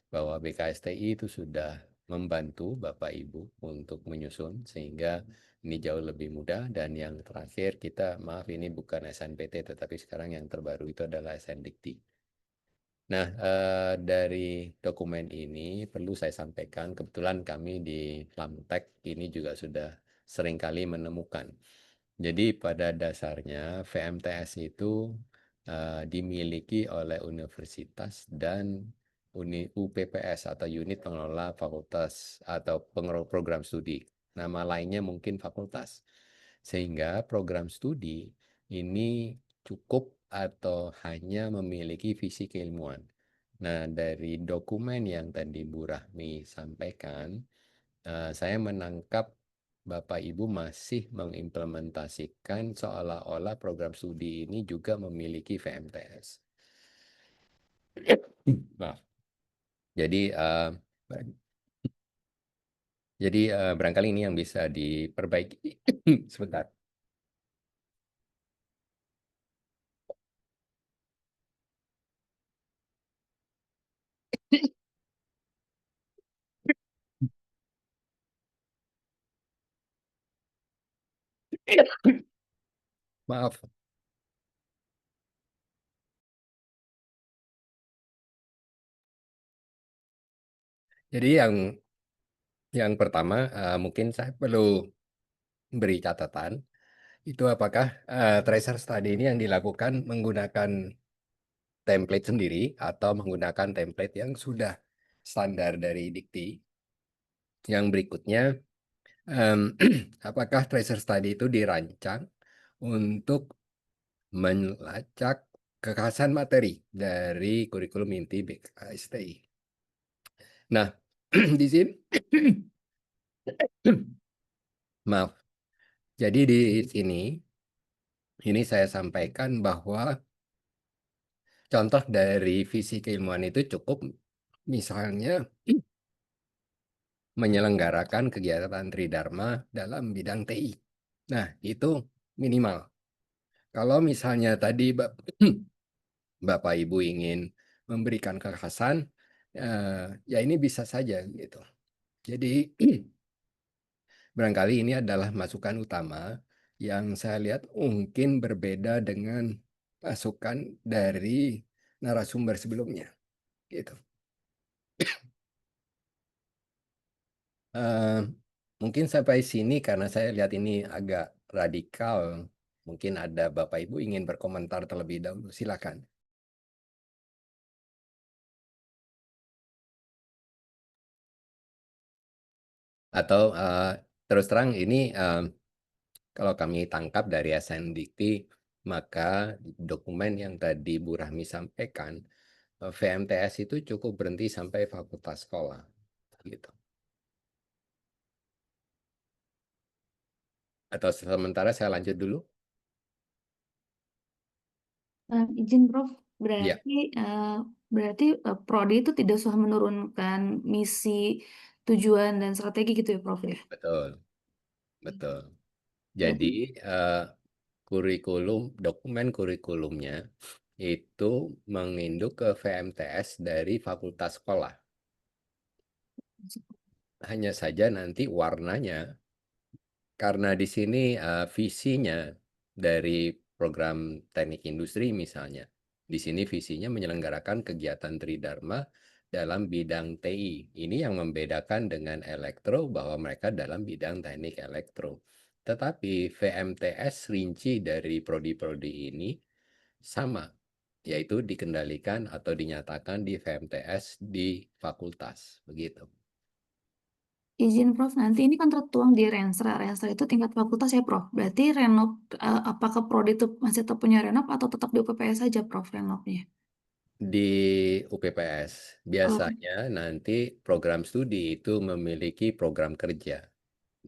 bahwa BKSTI itu sudah membantu Bapak Ibu untuk menyusun, sehingga ini jauh lebih mudah. Dan yang terakhir kita, maaf ini bukan SNPT, tetapi sekarang yang terbaru itu adalah SNDikti. Nah, dari dokumen ini perlu saya sampaikan, kebetulan kami di Lamtek ini juga sudah seringkali menemukan. Jadi pada dasarnya VMTS itu dimiliki oleh universitas dan UPPS atau unit pengelola fakultas atau program studi. Nama lainnya mungkin fakultas. Sehingga program studi ini cukup atau hanya memiliki visi keilmuan. Nah, dari dokumen yang tadi Bu Rahmi sampaikan, saya menangkap Bapak Ibu masih mengimplementasikan seolah-olah program studi ini juga memiliki VMTS. Maaf. Jadi barangkali ini yang bisa diperbaiki. Sebentar. Maaf. Jadi yang pertama mungkin saya perlu beri catatan, itu apakah tracer study ini yang dilakukan menggunakan template sendiri atau menggunakan template yang sudah standar dari Dikti. Yang berikutnya, apakah tracer study itu dirancang untuk melacak kekhasan materi dari kurikulum inti BKSTI. Nah, di sini, maaf, jadi di sini, ini saya sampaikan bahwa contoh dari visi keilmuan itu cukup misalnya menyelenggarakan kegiatan tridharma dalam bidang TI. Nah, itu minimal. Kalau misalnya tadi Bapak Ibu ingin memberikan kekhasan, ya ini bisa saja gitu. Jadi barangkali ini adalah masukan utama yang saya lihat mungkin berbeda dengan masukan dari narasumber sebelumnya, gitu. Mungkin sampai sini karena saya lihat ini agak radikal. Mungkin ada Bapak Ibu ingin berkomentar terlebih dahulu, silakan. Atau terus terang ini kalau kami tangkap dari SNDikti, maka dokumen yang tadi Bu Rahmi sampaikan, VMTS itu cukup berhenti sampai fakultas sekolah, gitu. Atau sementara saya lanjut dulu. Izin Prof, Iya, berarti Prodi itu tidak usah menurunkan misi, tujuan dan strategi gitu ya Prof ya? betul, betul. Ya. Jadi dokumen kurikulumnya itu menginduk ke VMTS dari fakultas sekolah. Hanya saja nanti warnanya, karena di sini visinya dari program teknik industri misalnya. Di sini visinya menyelenggarakan kegiatan Tridharma dalam bidang TI. Ini yang membedakan dengan elektro bahwa mereka dalam bidang teknik elektro. Tetapi VMTS rinci dari prodi-prodi ini sama, yaitu dikendalikan atau dinyatakan di VMTS di fakultas, begitu. Izin Prof, nanti ini kan tertuang di Renstra. Renstra itu tingkat fakultas ya Prof. Berarti Renov, apakah Prodi itu masih tetap punya Renov atau tetap di UPPS saja Prof Renovnya? Di UPPS, biasanya nanti program studi itu memiliki program kerja.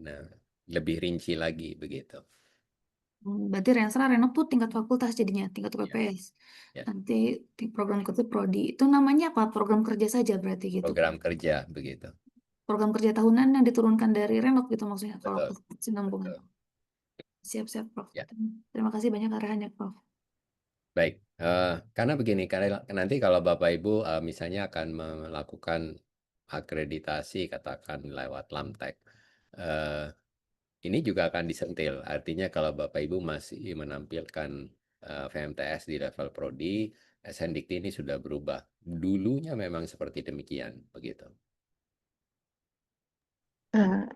Nah, lebih rinci lagi begitu. Berarti Renstra Renov tuh tingkat fakultas jadinya, tingkat Ya, UPPS. ya. Nanti di program kerja Prodi. Itu namanya apa? Program kerja saja berarti gitu. Program kerja begitu. Program kerja tahunan yang diturunkan dari Renov gitu maksudnya kalau Betul, kesinambungan. betul. Siap-siap Prof. Ya. Terima kasih banyak arahannya Prof. Baik, karena begini, karena nanti kalau Bapak Ibu misalnya akan melakukan akreditasi, katakan lewat LAMTEK, ini juga akan disentil. Artinya kalau Bapak Ibu masih menampilkan VMTS di level prodi, SNDikti ini sudah berubah. Dulunya memang seperti demikian, begitu.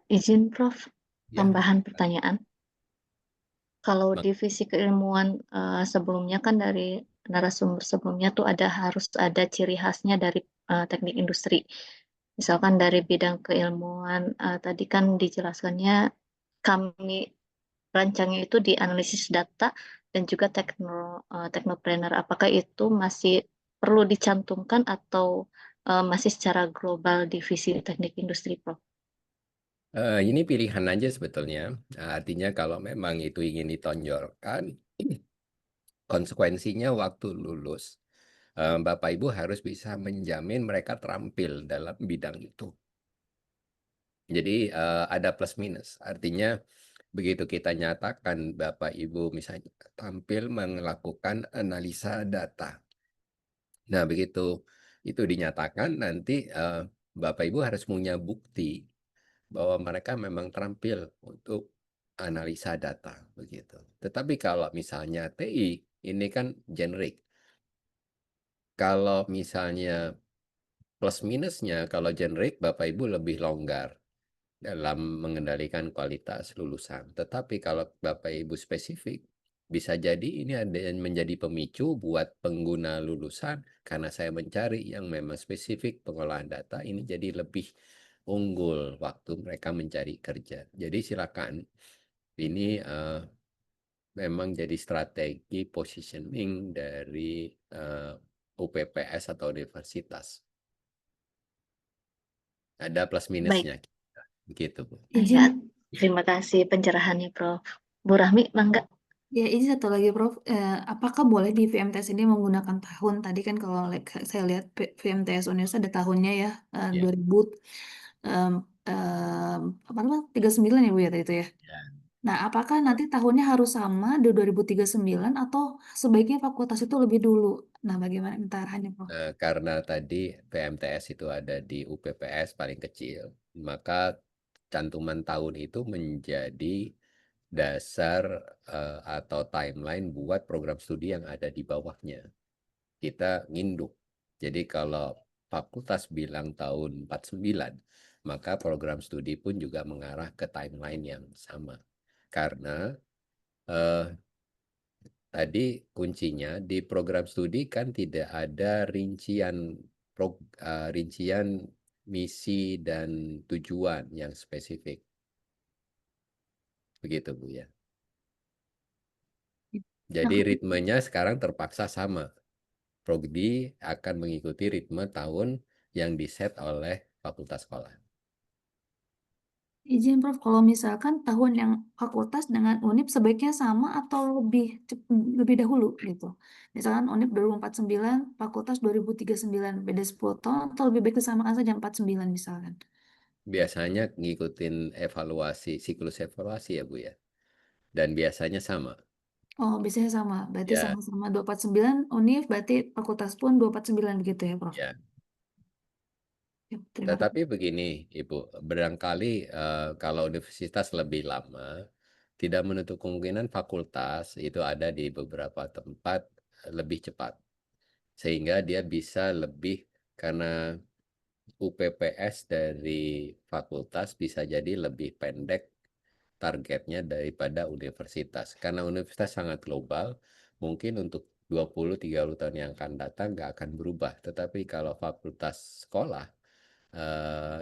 Izin Prof, Ya, tambahan pertanyaan. Kalau Bang. divisi keilmuan sebelumnya kan dari narasumber sebelumnya tuh harus ada ciri khasnya dari teknik industri. Misalkan dari bidang keilmuan tadi kan dijelaskannya kami rancangnya itu di analisis data dan juga teknopreneur. Apakah itu masih perlu dicantumkan atau masih secara global divisi teknik industri, Prof? Ini pilihan aja sebetulnya. Artinya kalau memang itu ingin ditonjolkan, konsekuensinya waktu lulus, Bapak Ibu harus bisa menjamin mereka terampil dalam bidang itu. Jadi ada plus minus. Artinya begitu kita nyatakan Bapak Ibu misalnya tampil melakukan analisa data. Nah, begitu itu dinyatakan nanti Bapak Ibu harus punya bukti bahwa mereka memang terampil untuk analisa data begitu. Tetapi kalau misalnya TI ini kan generik. Kalau misalnya plus minusnya kalau generik Bapak Ibu lebih longgar dalam mengendalikan kualitas lulusan. Tetapi kalau Bapak Ibu spesifik, bisa jadi ini ada yang menjadi pemicu buat pengguna lulusan karena saya mencari yang memang spesifik pengolahan data ini jadi lebih unggul waktu mereka mencari kerja. Jadi silakan ini memang jadi strategi positioning dari UPPS atau universitas. Ada plus minusnya, begitu Bu. Ya, terima kasih pencerahannya, Prof. Bu Rahmi, mangga. Ya, ini satu lagi Prof, apakah boleh di VMTS ini menggunakan tahun? Tadi kan kalau saya lihat VMTS Unis ada tahunnya ya, Ya. 2000 apa namanya 39 ya Bu ya tadi itu ya. Ya. Nah, apakah nanti tahunnya harus sama di 2039 atau sebaiknya fakultas itu lebih dulu? Nah, bagaimana arahannya Prof? Karena tadi VMTS itu ada di UPPS paling kecil, maka cantuman tahun itu menjadi dasar atau timeline buat program studi yang ada di bawahnya. Kita nginduk. Jadi kalau fakultas bilang tahun 49, maka program studi pun juga mengarah ke timeline yang sama. Karena tadi kuncinya di program studi kan tidak ada rincian misi dan tujuan yang spesifik. Begitu Bu ya. Jadi ritmenya sekarang terpaksa sama. Prodi akan mengikuti ritme tahun yang diset oleh fakultas sekolah. Izin Prof, kalau misalkan tahun yang fakultas dengan UNIP sebaiknya sama atau lebih dahulu gitu. Misalkan UNIP 2049, fakultas 2039, beda 10 tahun atau lebih baik disamakan saja 49 misalkan. Biasanya ngikutin siklus evaluasi ya Bu ya. Dan biasanya sama. Oh, biasanya sama. Berarti Ya, sama-sama 249 UNIF, berarti fakultas pun 249 begitu ya, Prof. ya. Ya, terima kasih. Tetapi begini, Ibu, barangkali kalau universitas lebih lama, tidak menutup kemungkinan fakultas itu ada di beberapa tempat lebih cepat. Sehingga dia bisa lebih, karena UPPS dari fakultas bisa jadi lebih pendek targetnya daripada universitas. Karena universitas sangat global, mungkin untuk 20-30 tahun yang akan datang nggak akan berubah. Tetapi kalau fakultas sekolah,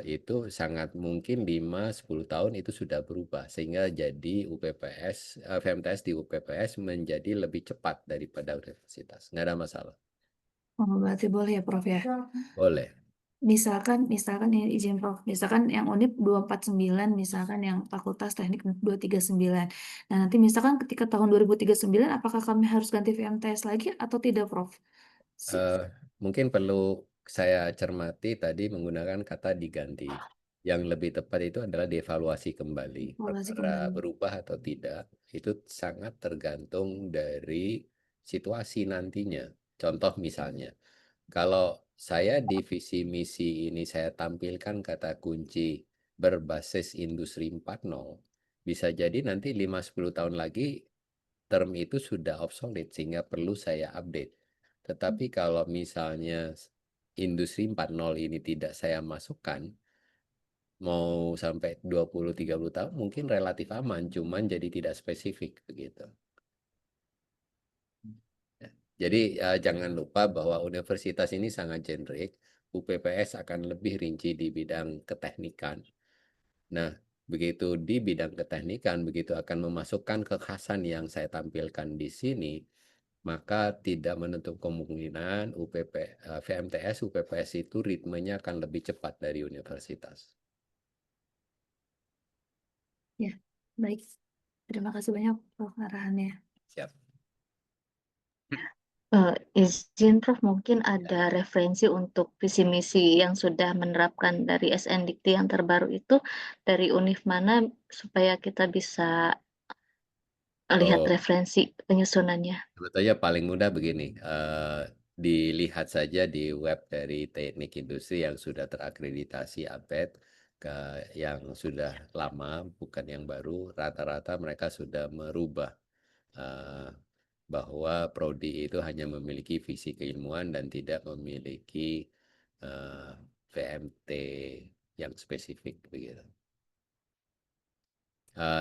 itu sangat mungkin 5-10 tahun itu sudah berubah. Sehingga jadi UPPS, VMTS di UPPS menjadi lebih cepat daripada universitas. Nggak ada masalah. Oh, berarti boleh ya Prof ya? Boleh. Misalkan ini izin Prof, misalkan yang Unip 249, misalkan yang Fakultas Teknik 239. Nah, nanti misalkan ketika tahun 2039, apakah kami harus ganti VMTS lagi atau tidak Prof? Mungkin perlu saya cermati tadi menggunakan kata diganti. Yang lebih tepat itu adalah dievaluasi kembali. Evaluasi Perkara kembali. berubah atau tidak, itu sangat tergantung dari situasi nantinya. Contoh misalnya, kalau saya di visi misi ini saya tampilkan kata kunci berbasis industri 4.0, bisa jadi nanti 5-10 tahun lagi term itu sudah obsolete sehingga perlu saya update. Tetapi kalau misalnya industri 4.0 ini tidak saya masukkan, mau sampai 20-30 tahun mungkin relatif aman, cuman jadi tidak spesifik begitu. Jadi jangan lupa bahwa universitas ini sangat generik, UPPS akan lebih rinci di bidang keteknikan. Nah, begitu di bidang keteknikan, begitu akan memasukkan kekhasan yang saya tampilkan di sini, maka tidak menutup kemungkinan VMTS, UPPS itu ritmenya akan lebih cepat dari universitas. Ya, baik. Terima kasih banyak Prof arahannya. Siap. Izin Prof, mungkin ada referensi untuk visi misi yang sudah menerapkan dari SNDikti yang terbaru itu dari univ mana supaya kita bisa lihat Oh, referensi penyusunannya. sebetulnya paling mudah begini, dilihat saja di web dari Teknik Industri yang sudah terakreditasi APET, yang sudah lama, bukan yang baru, rata-rata mereka sudah merubah bahwa prodi itu hanya memiliki visi keilmuan dan tidak memiliki VMT yang spesifik begitu.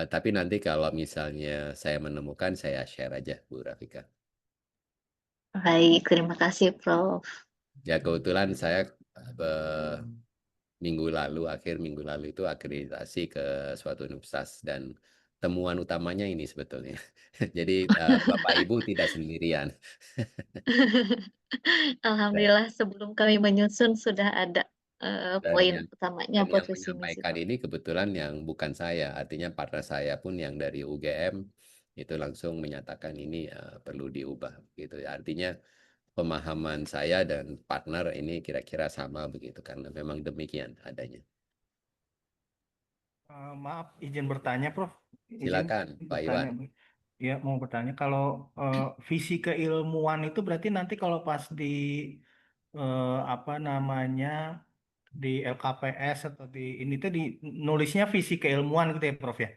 Tapi nanti kalau misalnya saya menemukan, saya share aja Bu Rafika. Baik, terima kasih Prof. Ya kebetulan saya akhir minggu lalu itu akreditasi ke suatu universitas dan temuan utamanya ini sebetulnya. Jadi Bapak Ibu tidak sendirian. Alhamdulillah sebelum kami menyusun sudah ada Dan poin yang utamanya dan buat yang visi misi. menyampaikan ini kebetulan yang bukan saya, artinya partner saya pun yang dari UGM itu langsung menyatakan ini perlu diubah gitu. Artinya pemahaman saya dan partner ini kira-kira sama begitu karena memang demikian adanya. Maaf, izin bertanya, Prof. Izin Silakan Pak bertanya. Iwan. Ya, mau bertanya. Kalau visi keilmuan itu berarti nanti kalau pas di apa namanya di LKPS atau di ini tuh di nulisnya visi keilmuan gitu ya, Prof ya.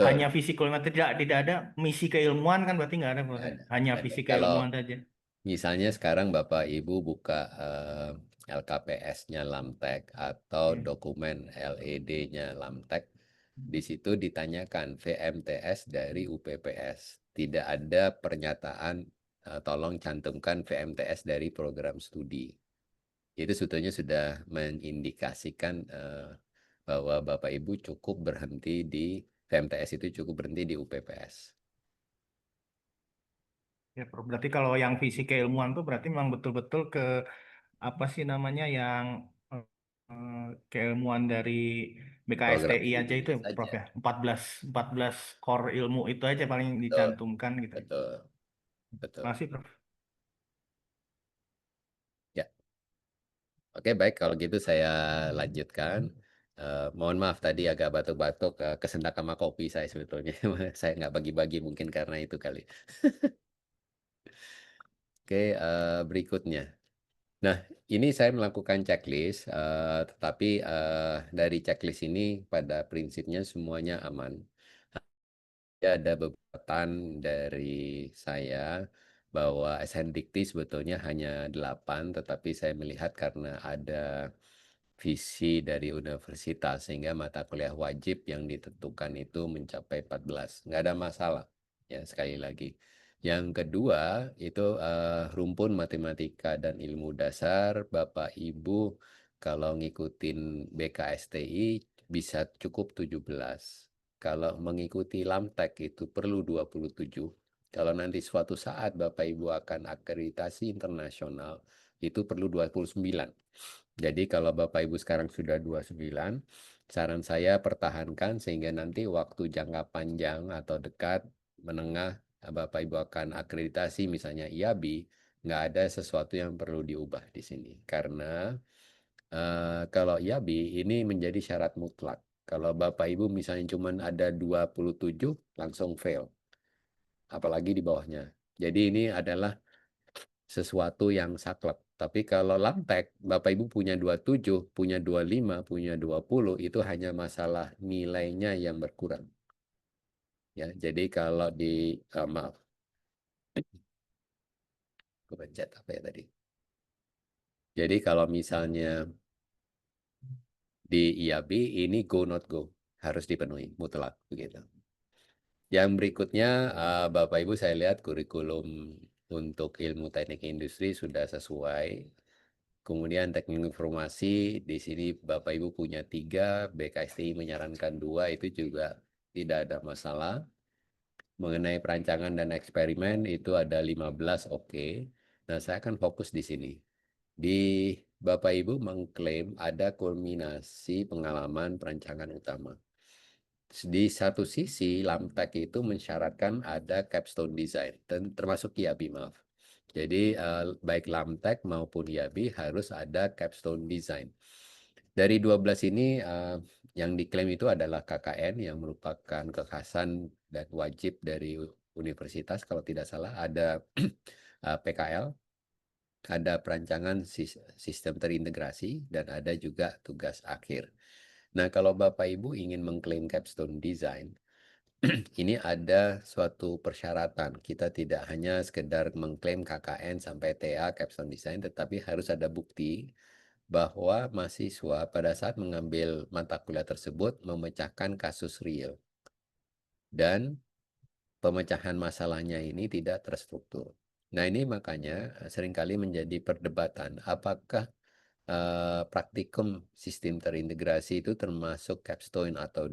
Hanya Betul. visi keilmuan, tidak ada misi keilmuan kan berarti nggak ada, Prof Nggak ya. ada. Hanya Nggak ada. visi Kalau keilmuan saja. misalnya sekarang Bapak Ibu buka LKPS-nya Lamtek atau Oke. dokumen LED-nya Lamtek, di situ ditanyakan VMTS dari UPPS. Tidak ada pernyataan tolong cantumkan VMTS dari program studi. Itu sebetulnya sudah mengindikasikan bahwa Bapak Ibu cukup berhenti di VMTS itu cukup berhenti di UPPS. Ya, Prof. Berarti kalau yang visi keilmuan tuh berarti memang betul-betul ke apa sih namanya yang eh, keilmuan dari Program BKSTI aja itu studi ya, Prof saja. ya. 14 core ilmu itu aja paling Betul, dicantumkan gitu. betul, betul. Masih, Prof. Ya, oke baik kalau gitu saya lanjutkan. Mohon maaf tadi agak batuk-batuk, kesendak sama kopi saya sebetulnya. Saya nggak bagi-bagi mungkin karena itu kali. Oke, berikutnya. Nah, ini saya melakukan checklist, tetapi dari checklist ini pada prinsipnya semuanya aman. ada beberapa dari saya bahwa SNDikti sebetulnya hanya 8, tetapi saya melihat karena ada visi dari universitas sehingga mata kuliah wajib yang ditentukan itu mencapai 14. Nggak ada masalah, ya sekali lagi. Yang kedua itu rumpun matematika dan ilmu dasar, Bapak Ibu kalau ngikutin BKSTI bisa cukup 17. Kalau mengikuti LAMTEK itu perlu 27. Kalau nanti suatu saat Bapak Ibu akan akreditasi internasional, itu perlu 29. Jadi kalau Bapak Ibu sekarang sudah 29, saran saya pertahankan sehingga nanti waktu jangka panjang atau dekat, menengah, Bapak Ibu akan akreditasi misalnya IABI, nggak ada sesuatu yang perlu diubah di sini. Karena kalau IABI ini menjadi syarat mutlak. Kalau Bapak Ibu misalnya cuma ada 27, langsung fail. Apalagi di bawahnya. Jadi ini adalah sesuatu yang saklek. Tapi kalau LAMTEK, Bapak Ibu punya 27, punya 25, punya 20, itu hanya masalah nilainya yang berkurang. Ya, jadi kalau di, maaf, kepencet apa ya tadi? Jadi kalau misalnya di IAB ini go not go, harus dipenuhi, mutlak begitu. Yang berikutnya, Bapak Ibu saya lihat kurikulum untuk ilmu teknik industri sudah sesuai. Kemudian teknik informasi, di sini Bapak Ibu punya 3, BKSTI menyarankan 2, itu juga tidak ada masalah. Mengenai perancangan dan eksperimen itu ada 15, oke. Nah, saya akan fokus di sini. Di Bapak Ibu mengklaim ada kulminasi pengalaman perancangan utama. Di satu sisi, LAMTEK itu mensyaratkan ada capstone design, dan termasuk IABI, maaf. Jadi baik LAMTEK maupun IABI harus ada capstone design. Dari 12 ini yang diklaim itu adalah KKN yang merupakan kekhasan dan wajib dari universitas. Kalau tidak salah ada PKL, ada perancangan sistem terintegrasi, dan ada juga tugas akhir. Nah, kalau Bapak Ibu ingin mengklaim capstone design, ini ada suatu persyaratan. Kita tidak hanya sekedar mengklaim KKN sampai TA capstone design, tetapi harus ada bukti bahwa mahasiswa pada saat mengambil mata kuliah tersebut memecahkan kasus real. Dan pemecahan masalahnya ini tidak terstruktur. Nah, ini makanya seringkali menjadi perdebatan. Apakah praktikum sistem terintegrasi itu termasuk capstone atau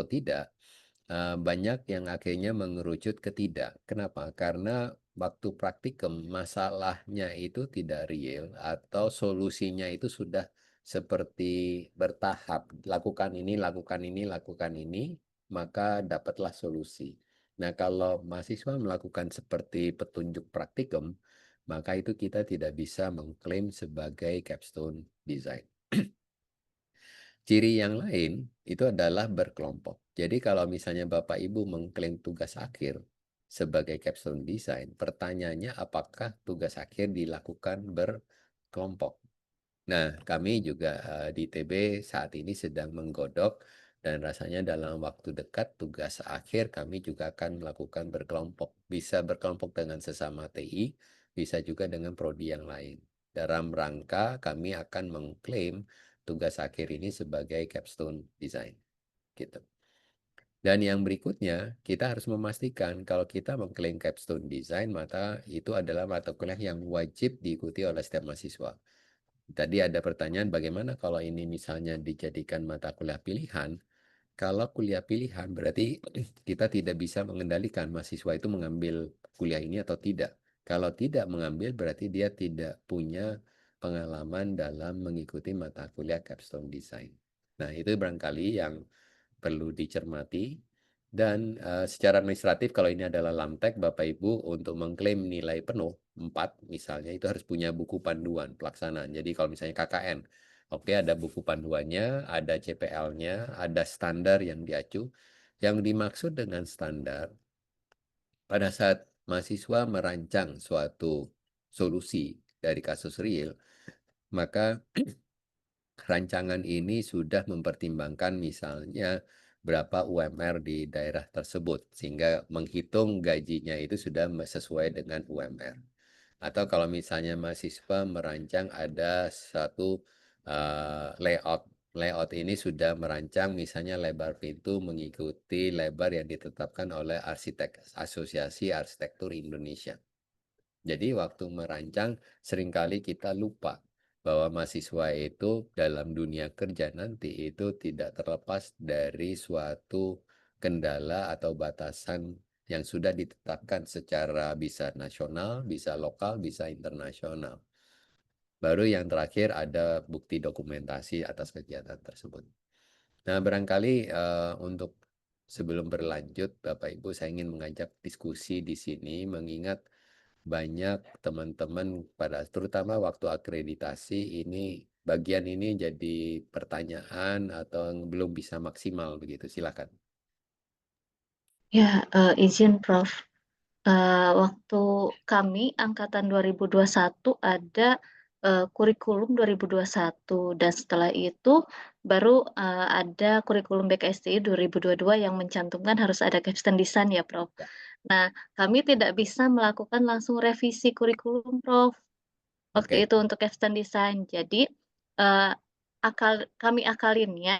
tidak? Banyak yang akhirnya mengerucut ke tidak. Kenapa? Karena waktu praktikum masalahnya itu tidak real atau solusinya itu sudah seperti bertahap. Lakukan ini, lakukan ini, lakukan ini, maka dapatlah solusi. Nah, kalau mahasiswa melakukan seperti petunjuk praktikum, maka itu kita tidak bisa mengklaim sebagai capstone design. Ciri yang lain itu adalah berkelompok. Jadi kalau misalnya Bapak Ibu mengklaim tugas akhir sebagai capstone design, pertanyaannya apakah tugas akhir dilakukan berkelompok? Nah, kami juga di TB saat ini sedang menggodok, dan rasanya dalam waktu dekat tugas akhir kami juga akan melakukan berkelompok. Bisa berkelompok dengan sesama TI, bisa juga dengan prodi yang lain. Dalam rangka kami akan mengklaim tugas akhir ini sebagai capstone design. Gitu. Dan yang berikutnya, kita harus memastikan kalau kita mengklaim capstone design, maka itu adalah mata kuliah yang wajib diikuti oleh setiap mahasiswa. Tadi ada pertanyaan bagaimana kalau ini misalnya dijadikan mata kuliah pilihan. Kalau kuliah pilihan berarti kita tidak bisa mengendalikan mahasiswa itu mengambil kuliah ini atau tidak. Kalau tidak mengambil berarti dia tidak punya pengalaman dalam mengikuti mata kuliah capstone design. Nah, itu barangkali yang perlu dicermati. Dan secara administratif kalau ini adalah LAMTEK, Bapak Ibu untuk mengklaim nilai penuh 4 misalnya itu harus punya buku panduan pelaksanaan. Jadi kalau misalnya KKN, oke, ada buku panduannya, ada CPL-nya, ada standar yang diacu. Yang dimaksud dengan standar, pada saat mahasiswa merancang suatu solusi dari kasus real, maka rancangan ini sudah mempertimbangkan misalnya berapa UMR di daerah tersebut, sehingga menghitung gajinya itu sudah sesuai dengan UMR. Atau kalau misalnya mahasiswa merancang ada satu layout. Layout ini sudah merancang misalnya lebar pintu mengikuti lebar yang ditetapkan oleh Asosiasi Arsitektur Indonesia. Jadi waktu merancang seringkali kita lupa bahwa mahasiswa itu dalam dunia kerja nanti itu tidak terlepas dari suatu kendala atau batasan yang sudah ditetapkan secara bisa nasional, bisa lokal, bisa internasional. Baru yang terakhir ada bukti dokumentasi atas kegiatan tersebut. Nah, barangkali untuk sebelum berlanjut, Bapak Ibu, saya ingin mengajak diskusi di sini, mengingat banyak teman-teman terutama waktu akreditasi ini bagian ini jadi pertanyaan atau yang belum bisa maksimal begitu. Silakan. Ya, izin Prof. Waktu kami angkatan 2021 ada kurikulum 2021 dan setelah itu baru ada kurikulum BKSTI 2022 yang mencantumkan harus ada capstone design ya Prof. Ya. Nah, kami tidak bisa melakukan langsung revisi kurikulum Prof. Waktu Oke. itu untuk capstone design. Jadi kami akalinnya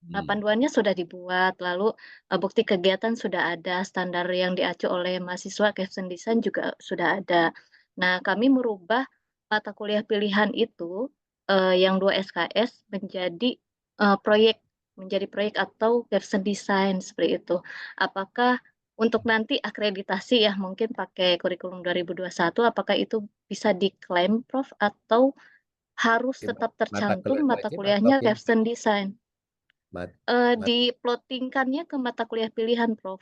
panduannya sudah dibuat, lalu bukti kegiatan sudah ada, standar yang diacu oleh mahasiswa capstone design juga sudah ada. Nah, kami merubah mata kuliah pilihan itu yang 2 SKS menjadi proyek atau capstone design seperti itu. Apakah untuk nanti akreditasi ya mungkin pakai kurikulum 2021, apakah itu bisa diklaim Prof atau harus tetap Mata tercantum kuliah mata wajib atau kuliahnya pilihan? capstone design? Mat- Di-plottingkannya ke mata kuliah pilihan, Prof.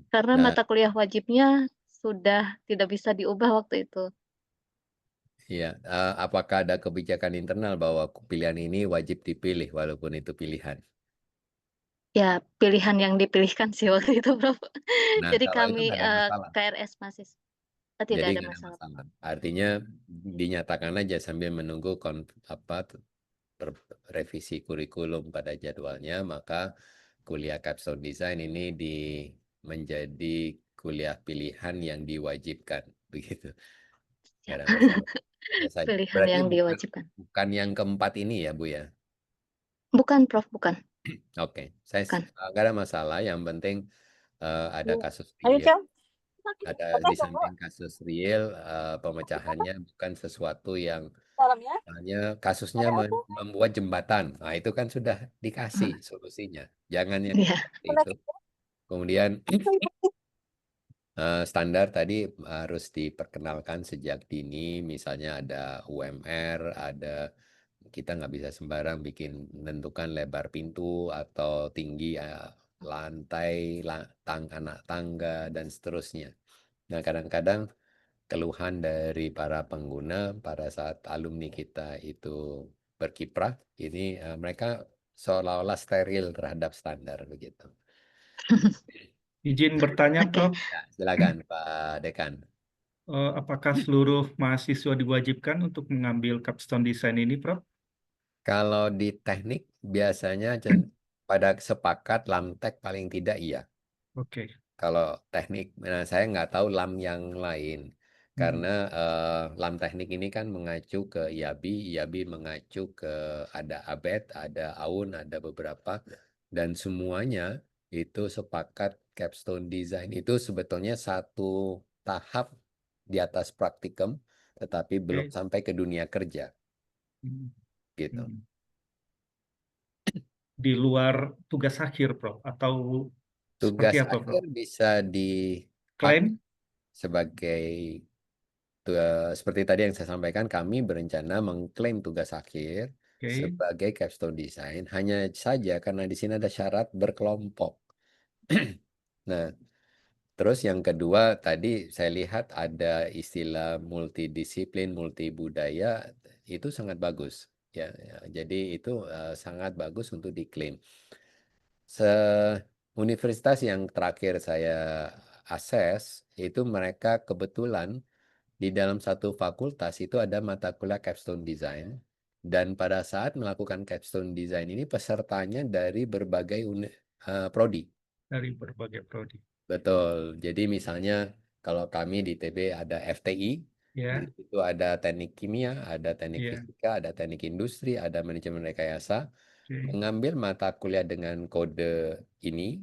Karena Nah, mata kuliah wajibnya sudah tidak bisa diubah waktu itu. iya. Apakah ada kebijakan internal bahwa pilihan ini wajib dipilih walaupun itu pilihan? Ya, pilihan yang dipilihkan sih waktu itu, Prof. Nah, Jadi kalau itu kami nggak ada masalah. KRS mahasiswa Jadi tidak ada nggak ada masalah. masalah. Artinya dinyatakan aja sambil menunggu revisi kurikulum pada jadwalnya, maka kuliah capstone design ini menjadi kuliah pilihan yang diwajibkan, begitu. Nggak Siap. ada masalah. Ya saja. Pilihan Berarti yang bukan diwajibkan. yang keempat ini ya, Bu ya. Bukan, Prof, bukan. Oke, saya Bukan. nggak ada masalah. Yang penting ada kasus Ayo, real. Cem. Ada di samping kasus real, pemecahannya bukan sesuatu yang Salamnya. hanya kasusnya membuat jembatan. Nah, itu kan sudah dikasih solusinya. Jangan yang Iya. seperti itu. Kemudian standar tadi harus diperkenalkan sejak dini, misalnya ada UMR, kita nggak bisa sembarang menentukan lebar pintu atau tinggi lantai, anak tangga, dan seterusnya. Nah, kadang-kadang keluhan dari para pengguna pada saat alumni kita itu berkiprah, ini mereka seolah-olah steril terhadap standar begitu. Izin bertanya, Oke. Prof. Ya, silakan Pak Dekan. Apakah seluruh mahasiswa diwajibkan untuk mengambil capstone design ini, Prof? Kalau di teknik biasanya pada sepakat Lamtek paling tidak iya. Oke. Kalau teknik, nah saya nggak tahu LAM yang lain. Karena LAM teknik ini kan mengacu ke IABI, IABI mengacu ke ada ABET, ada AUN, ada beberapa. Dan semuanya itu sepakat capstone design itu sebetulnya satu tahap di atas praktikum, tetapi belum Oke. sampai ke dunia kerja. Hmm. Gitu. Hmm. Di luar tugas akhir, Prof? Atau seperti Tugas apa, Prof? akhir bisa dipakai Klaim? sebagai seperti tadi yang saya sampaikan, kami berencana mengklaim tugas akhir Oke. sebagai capstone design, hanya saja karena di sini ada syarat berkelompok. Nah, terus yang kedua tadi saya lihat ada istilah multidisiplin, multibudaya, itu sangat bagus. Ya, jadi itu sangat bagus untuk diklaim. Universitas yang terakhir saya akses itu mereka kebetulan di dalam satu fakultas itu ada mata kuliah capstone design Dan pada saat melakukan capstone design ini pesertanya dari berbagai prodi. Dari berbagai prodi. Betul. Jadi misalnya kalau kami di TB ada FTI, Ya, di situ ada teknik kimia, ada teknik ya, fisika, ada teknik industri, ada manajemen rekayasa. oke. Mengambil mata kuliah dengan kode ini,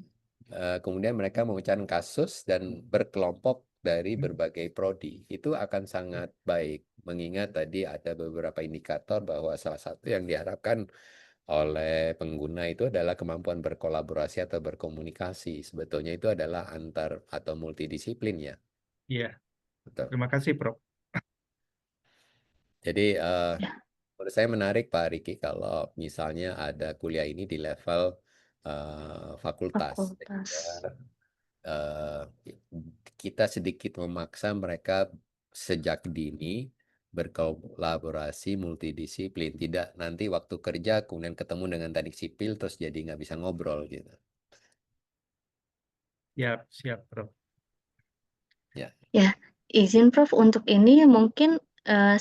kemudian mereka memecahkan kasus dan berkelompok dari berbagai prodi. Itu akan sangat baik, mengingat tadi ada beberapa indikator bahwa salah satu yang diharapkan oleh pengguna itu adalah kemampuan berkolaborasi atau berkomunikasi. Sebetulnya itu adalah antar atau multidisiplin ya. Iya, Betul. terima kasih, Prof. Jadi Ya. menurut saya menarik Pak Riki kalau misalnya ada kuliah ini di level fakultas. Fakultas. eh, kita sedikit memaksa mereka sejak dini berkolaborasi multidisiplin, tidak nanti waktu kerja kemudian ketemu dengan teknik sipil terus jadi nggak bisa ngobrol gitu. Siap, siap, Prof. Ya, Ya, izin Prof untuk ini mungkin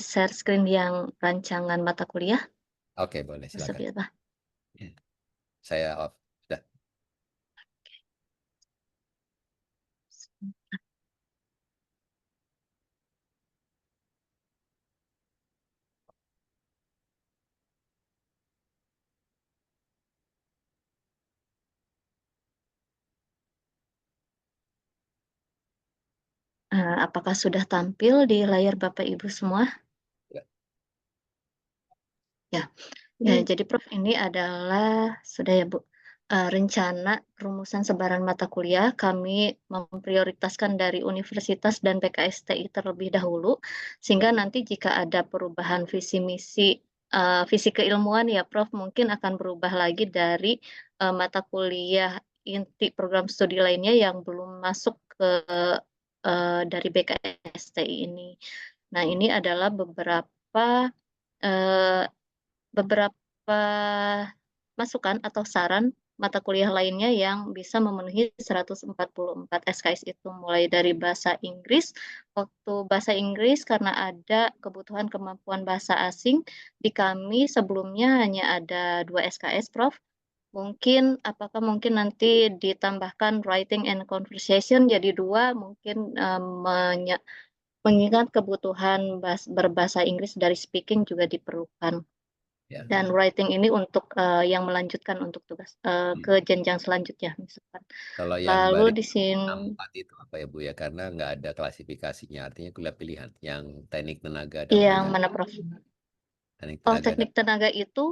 share screen yang rancangan mata kuliah. oke boleh silakan. Seperti apa? Ya, saya off. Sudah. Apakah sudah tampil di layar Bapak Ibu semua? Ya. Ya. Jadi Prof ini adalah sudah ya Bu, rencana rumusan sebaran mata kuliah kami memprioritaskan dari universitas dan PKSTI terlebih dahulu, sehingga nanti jika ada perubahan visi misi, visi keilmuan ya Prof mungkin akan berubah lagi dari mata kuliah inti program studi lainnya yang belum masuk ke dari BKSTI ini. Nah ini adalah eh, beberapa masukan atau saran mata kuliah lainnya yang bisa memenuhi 144 SKS itu, mulai dari bahasa Inggris. Waktu bahasa Inggris karena ada kebutuhan kemampuan bahasa asing, di kami sebelumnya hanya ada 2 SKS, Prof. Apakah mungkin nanti ditambahkan writing and conversation jadi 2, mungkin mengingat kebutuhan berbahasa Inggris dari speaking juga diperlukan. Ya. Dan writing ini untuk yang melanjutkan untuk tugas ke jenjang selanjutnya misalkan. Kalau yang Lalu baris di sini 4 itu apa ya Bu ya? Karena nggak ada klasifikasinya, artinya kuliah pilihan yang teknik tenaga dan yang pangan. mana Prof? Teknik Oh, tenaga dan teknik tenaga itu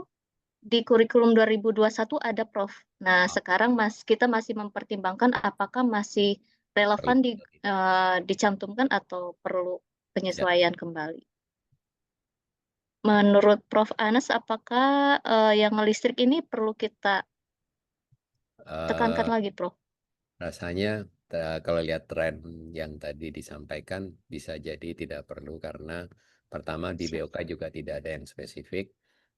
di kurikulum 2021 ada Prof. Nah, oh, sekarang kita masih mempertimbangkan apakah masih perlu. relevan dicantumkan atau perlu Ya. penyesuaian kembali. Menurut Prof Anas, apakah yang listrik ini perlu kita tekankan Eh, lagi, Prof? Rasanya kalau lihat tren yang tadi disampaikan bisa jadi tidak perlu karena pertama di Siap. BOK juga tidak ada yang spesifik.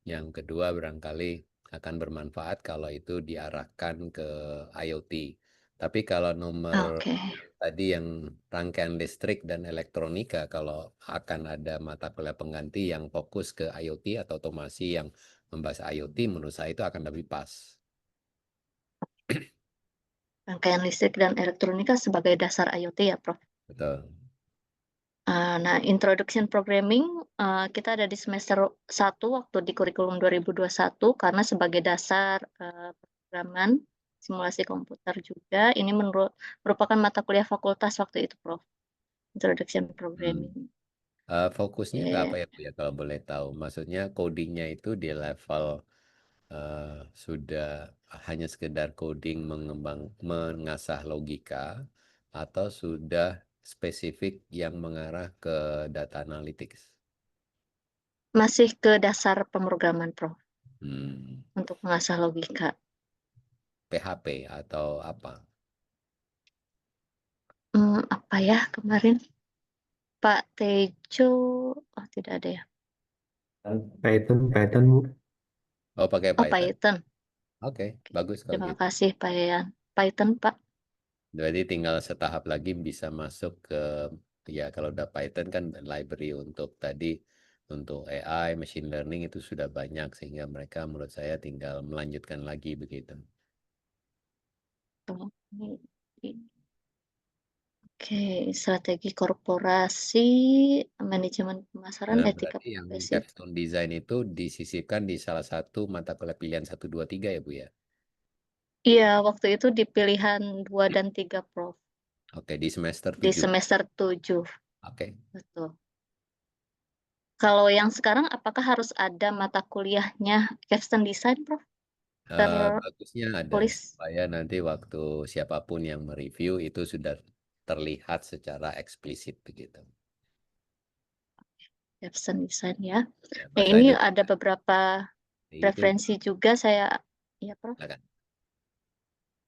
Yang kedua barangkali akan bermanfaat kalau itu diarahkan ke IoT. Tapi kalau nomor Oke. tadi yang rangkaian listrik dan elektronika, kalau akan ada mata kuliah pengganti yang fokus ke IoT atau otomasi yang membahas IoT, menurut saya itu akan lebih pas. Rangkaian listrik dan elektronika sebagai dasar IoT ya, Prof. Betul. Nah, Introduction Programming kita ada di semester 1 waktu di kurikulum 2021 karena sebagai dasar pemrograman simulasi komputer juga. Ini merupakan mata kuliah fakultas waktu itu, Prof. Introduction Programming. Fokusnya ke apa ya Bu ya kalau boleh tahu? Maksudnya codingnya itu di level sudah hanya sekedar coding mengasah logika atau sudah spesifik yang mengarah ke data analytics? Masih ke dasar pemrograman, Prof. Hmm, Untuk mengasah logika. PHP atau apa? Apa ya kemarin? Pak Tejo, oh tidak ada ya. Python Bu. Oh, pakai Oh, Python. Python. Oke, bagus kalau Terima gitu. kasih Pak Yayan. Python, Pak. Berarti tinggal setahap lagi bisa masuk ke, ya kalau udah Python kan library untuk tadi untuk AI, machine learning itu sudah banyak sehingga mereka menurut saya tinggal melanjutkan lagi begitu. Oke, strategi korporasi, manajemen pemasaran, Nah, etika berarti yang profesi. capstone design itu disisipkan di salah satu mata kuliah pilihan 1, 2, 3 ya Bu ya? Iya, waktu itu di pilihan 2 dan 3, Prof. Oke, di semester Di 7. semester 7, Oke. betul. Kalau yang sekarang apakah harus ada mata kuliahnya capstone design, Prof? Bagusnya ada Tertulis supaya nanti waktu siapapun yang mereview itu sudah terlihat secara eksplisit begitu. capstone design ya. Ya, Nah, bahasa ini Indonesia ada beberapa itu referensi juga saya, ya, Prof. silakan.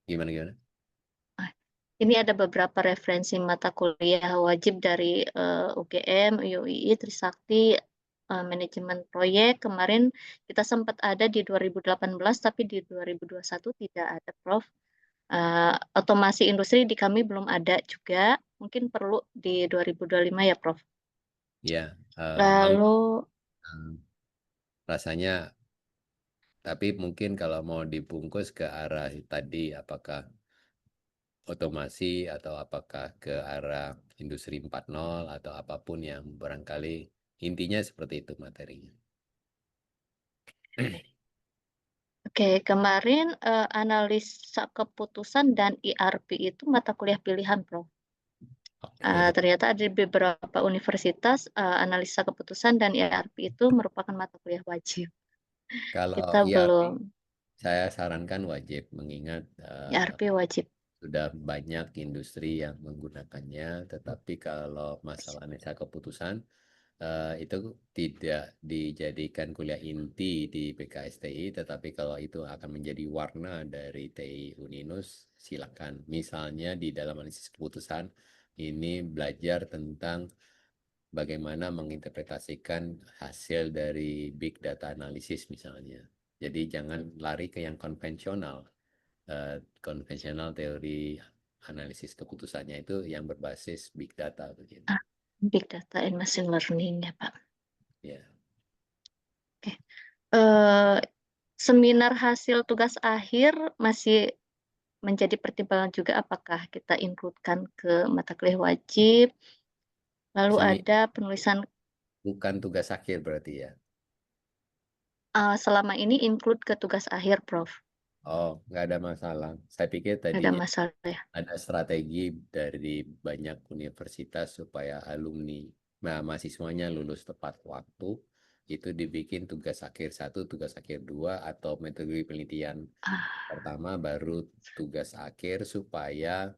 Gimana? Ah, Ini ada beberapa referensi mata kuliah wajib dari UGM, UII, Trisakti, manajemen proyek. Kemarin kita sempat ada di 2018, tapi di 2021 tidak ada, Prof. Otomasi industri di kami belum ada juga. Mungkin perlu di 2025 ya, Prof. Ya, Lalu rasanya, tapi mungkin kalau mau dibungkus ke arah tadi, apakah otomasi atau apakah ke arah industri 4.0 atau apapun yang barangkali intinya seperti itu materinya. Oke, kemarin analisa keputusan dan ERP itu mata kuliah pilihan, Prof. Oke. Ternyata ada di beberapa universitas analisa keputusan dan ERP itu merupakan mata kuliah wajib. Kalau Kita ERP, belum, saya sarankan wajib mengingat ERP wajib. sudah banyak industri yang menggunakannya, tetapi kalau masalah analisa keputusan itu tidak dijadikan kuliah inti di PKSTI, tetapi kalau itu akan menjadi warna dari TI Uninus, silakan. Misalnya di dalam analisis keputusan ini belajar tentang bagaimana menginterpretasikan hasil dari big data analisis misalnya. Jadi jangan lari ke yang konvensional. Konvensional teori analisis keputusannya itu yang berbasis big data begitu. Big data and machine learning ya, Pak. Ya. Oke. Seminar hasil tugas akhir masih menjadi pertimbangan juga apakah kita include-kan ke mata kuliah wajib. Lalu ada penulisan Bukan tugas akhir berarti ya? selama ini include ke tugas akhir, Prof. Oh, nggak ada masalah. Saya pikir Nggak ada tadinya masalah ya. ada strategi dari banyak universitas supaya alumni, mahasiswanya lulus tepat waktu, itu dibikin tugas akhir 1, tugas akhir 2, atau metode penelitian pertama baru tugas akhir supaya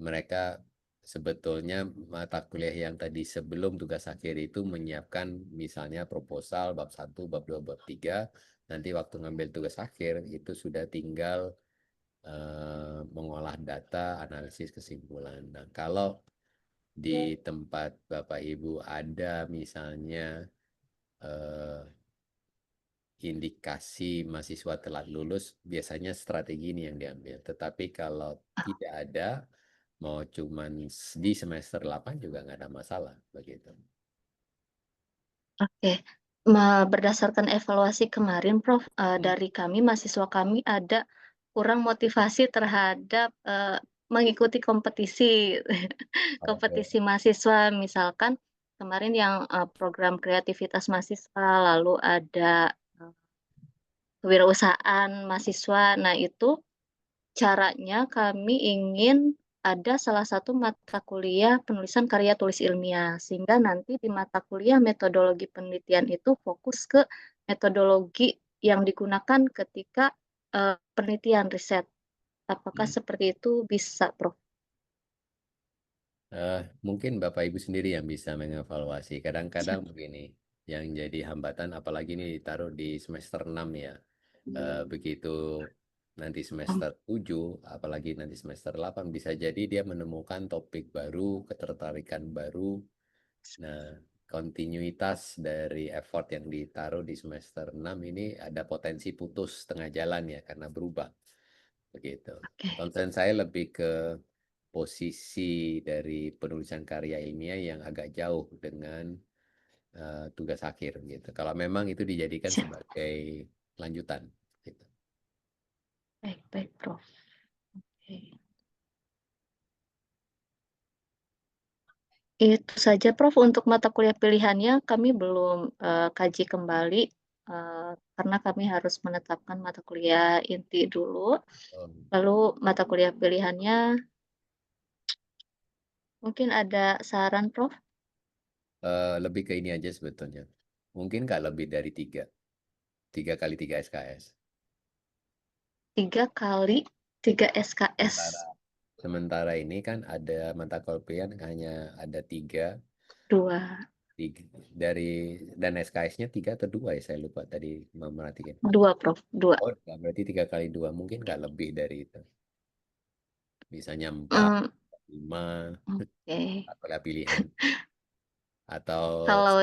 mereka sebetulnya mata kuliah yang tadi sebelum tugas akhir itu menyiapkan misalnya proposal bab 1, bab 2, bab 3, nanti waktu ngambil tugas akhir itu sudah tinggal mengolah data, analisis kesimpulan. Nah, kalau di tempat Bapak Ibu ada misalnya indikasi mahasiswa telat lulus, biasanya strategi ini yang diambil. Tetapi kalau tidak ada, mau cuman di semester 8 juga nggak ada masalah begitu. Oke. Berdasarkan evaluasi kemarin, Prof, dari kami, mahasiswa kami ada kurang motivasi terhadap mengikuti kompetisi kompetisi mahasiswa. Misalkan kemarin yang program kreativitas mahasiswa, lalu ada kewirausahaan mahasiswa. Nah, itu caranya kami ingin ada salah satu mata kuliah penulisan karya tulis ilmiah, sehingga nanti di mata kuliah metodologi penelitian itu fokus ke metodologi yang digunakan ketika penelitian riset. Apakah seperti itu bisa, Prof? Mungkin Bapak Ibu sendiri yang bisa mengevaluasi. Kadang-kadang begini, yang jadi hambatan apalagi ini ditaruh di semester 6 ya. Begitu nanti semester 7, apalagi nanti semester 8, bisa jadi dia menemukan topik baru, ketertarikan baru. Nah, kontinuitas dari effort yang ditaruh di semester 6 ini ada potensi putus tengah jalan ya, karena berubah. Begitu. Oke. Concern saya lebih ke posisi dari penulisan karya ilmiah yang agak jauh dengan tugas akhir gitu. Kalau memang itu dijadikan Siap. sebagai lanjutan gitu. Baik, Prof. Oke. Itu saja, Prof. Untuk mata kuliah pilihannya kami belum kaji kembali karena kami harus menetapkan mata kuliah inti dulu. Lalu mata kuliah pilihannya mungkin ada saran, Prof? Lebih ke ini aja sebetulnya. Mungkin nggak lebih dari 3 kali 3 SKS. 3 kali 3 SKS. Sementara ini kan ada mata kuliah pilihan hanya ada 3 2. dari, dan SKS-nya 3 atau 2 ya, saya lupa tadi memerhatikan. 2, Prof. 2. Oh, berarti 3 kali 2, mungkin nggak lebih dari itu. Misalnya 4, Hmm, 5 oke. kuliah pilihan. Atau Kalau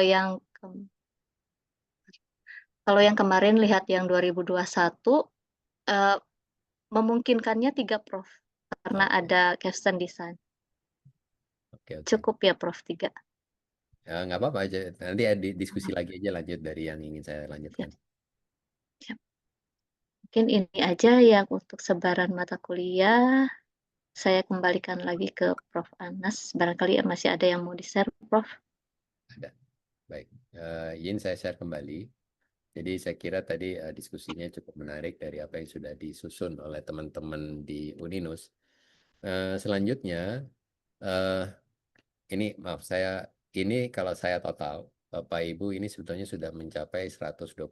yang kemarin lihat yang 2021 memungkinkannya 3, Prof. Karena Oke. ada capstone design. Oke. Cukup ya, Prof, 3? Nggak apa-apa aja. Nanti diskusi lagi aja lanjut dari yang ingin saya lanjutkan. Siap. Mungkin ini aja yang untuk sebaran mata kuliah. Saya kembalikan lagi ke Prof. Anas. Barangkali masih ada yang mau di-share, Prof. Ada. Baik. Ingin saya share kembali. Jadi saya kira tadi diskusinya cukup menarik dari apa yang sudah disusun oleh teman-teman di Uninus. Selanjutnya, ini maaf ini kalau saya total, Bapak Ibu ini sebetulnya sudah mencapai 121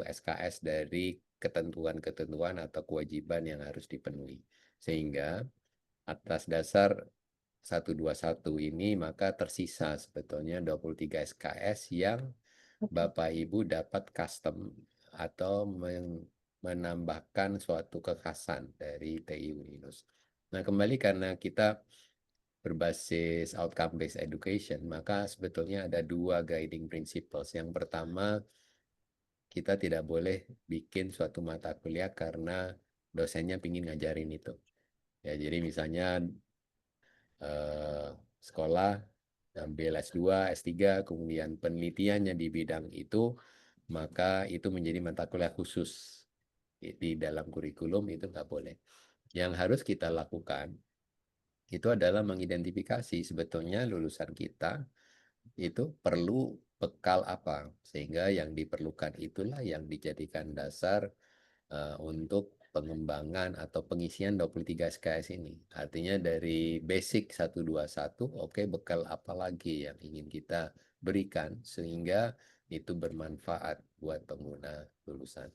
SKS dari ketentuan-ketentuan atau kewajiban yang harus dipenuhi. Sehingga atas dasar 121 ini maka tersisa sebetulnya 23 SKS yang Bapak Ibu dapat custom atau menambahkan suatu kekhasan dari TI Uninus. Nah, kembali karena kita berbasis outcome based education, maka sebetulnya ada 2 guiding principles. Yang pertama, kita tidak boleh bikin suatu mata kuliah karena dosennya ingin ngajarin itu. Ya, jadi misalnya sekolah ambil S2, S3, kemudian penelitiannya di bidang itu, maka itu menjadi mata kuliah khusus di dalam kurikulum, itu nggak boleh. Yang harus kita lakukan itu adalah mengidentifikasi sebetulnya lulusan kita itu perlu bekal apa, sehingga yang diperlukan itulah yang dijadikan dasar untuk pengembangan atau pengisian 23 SKS ini. Artinya dari basic 121, oke, bekal apa lagi yang ingin kita berikan sehingga itu bermanfaat buat pengguna lulusan.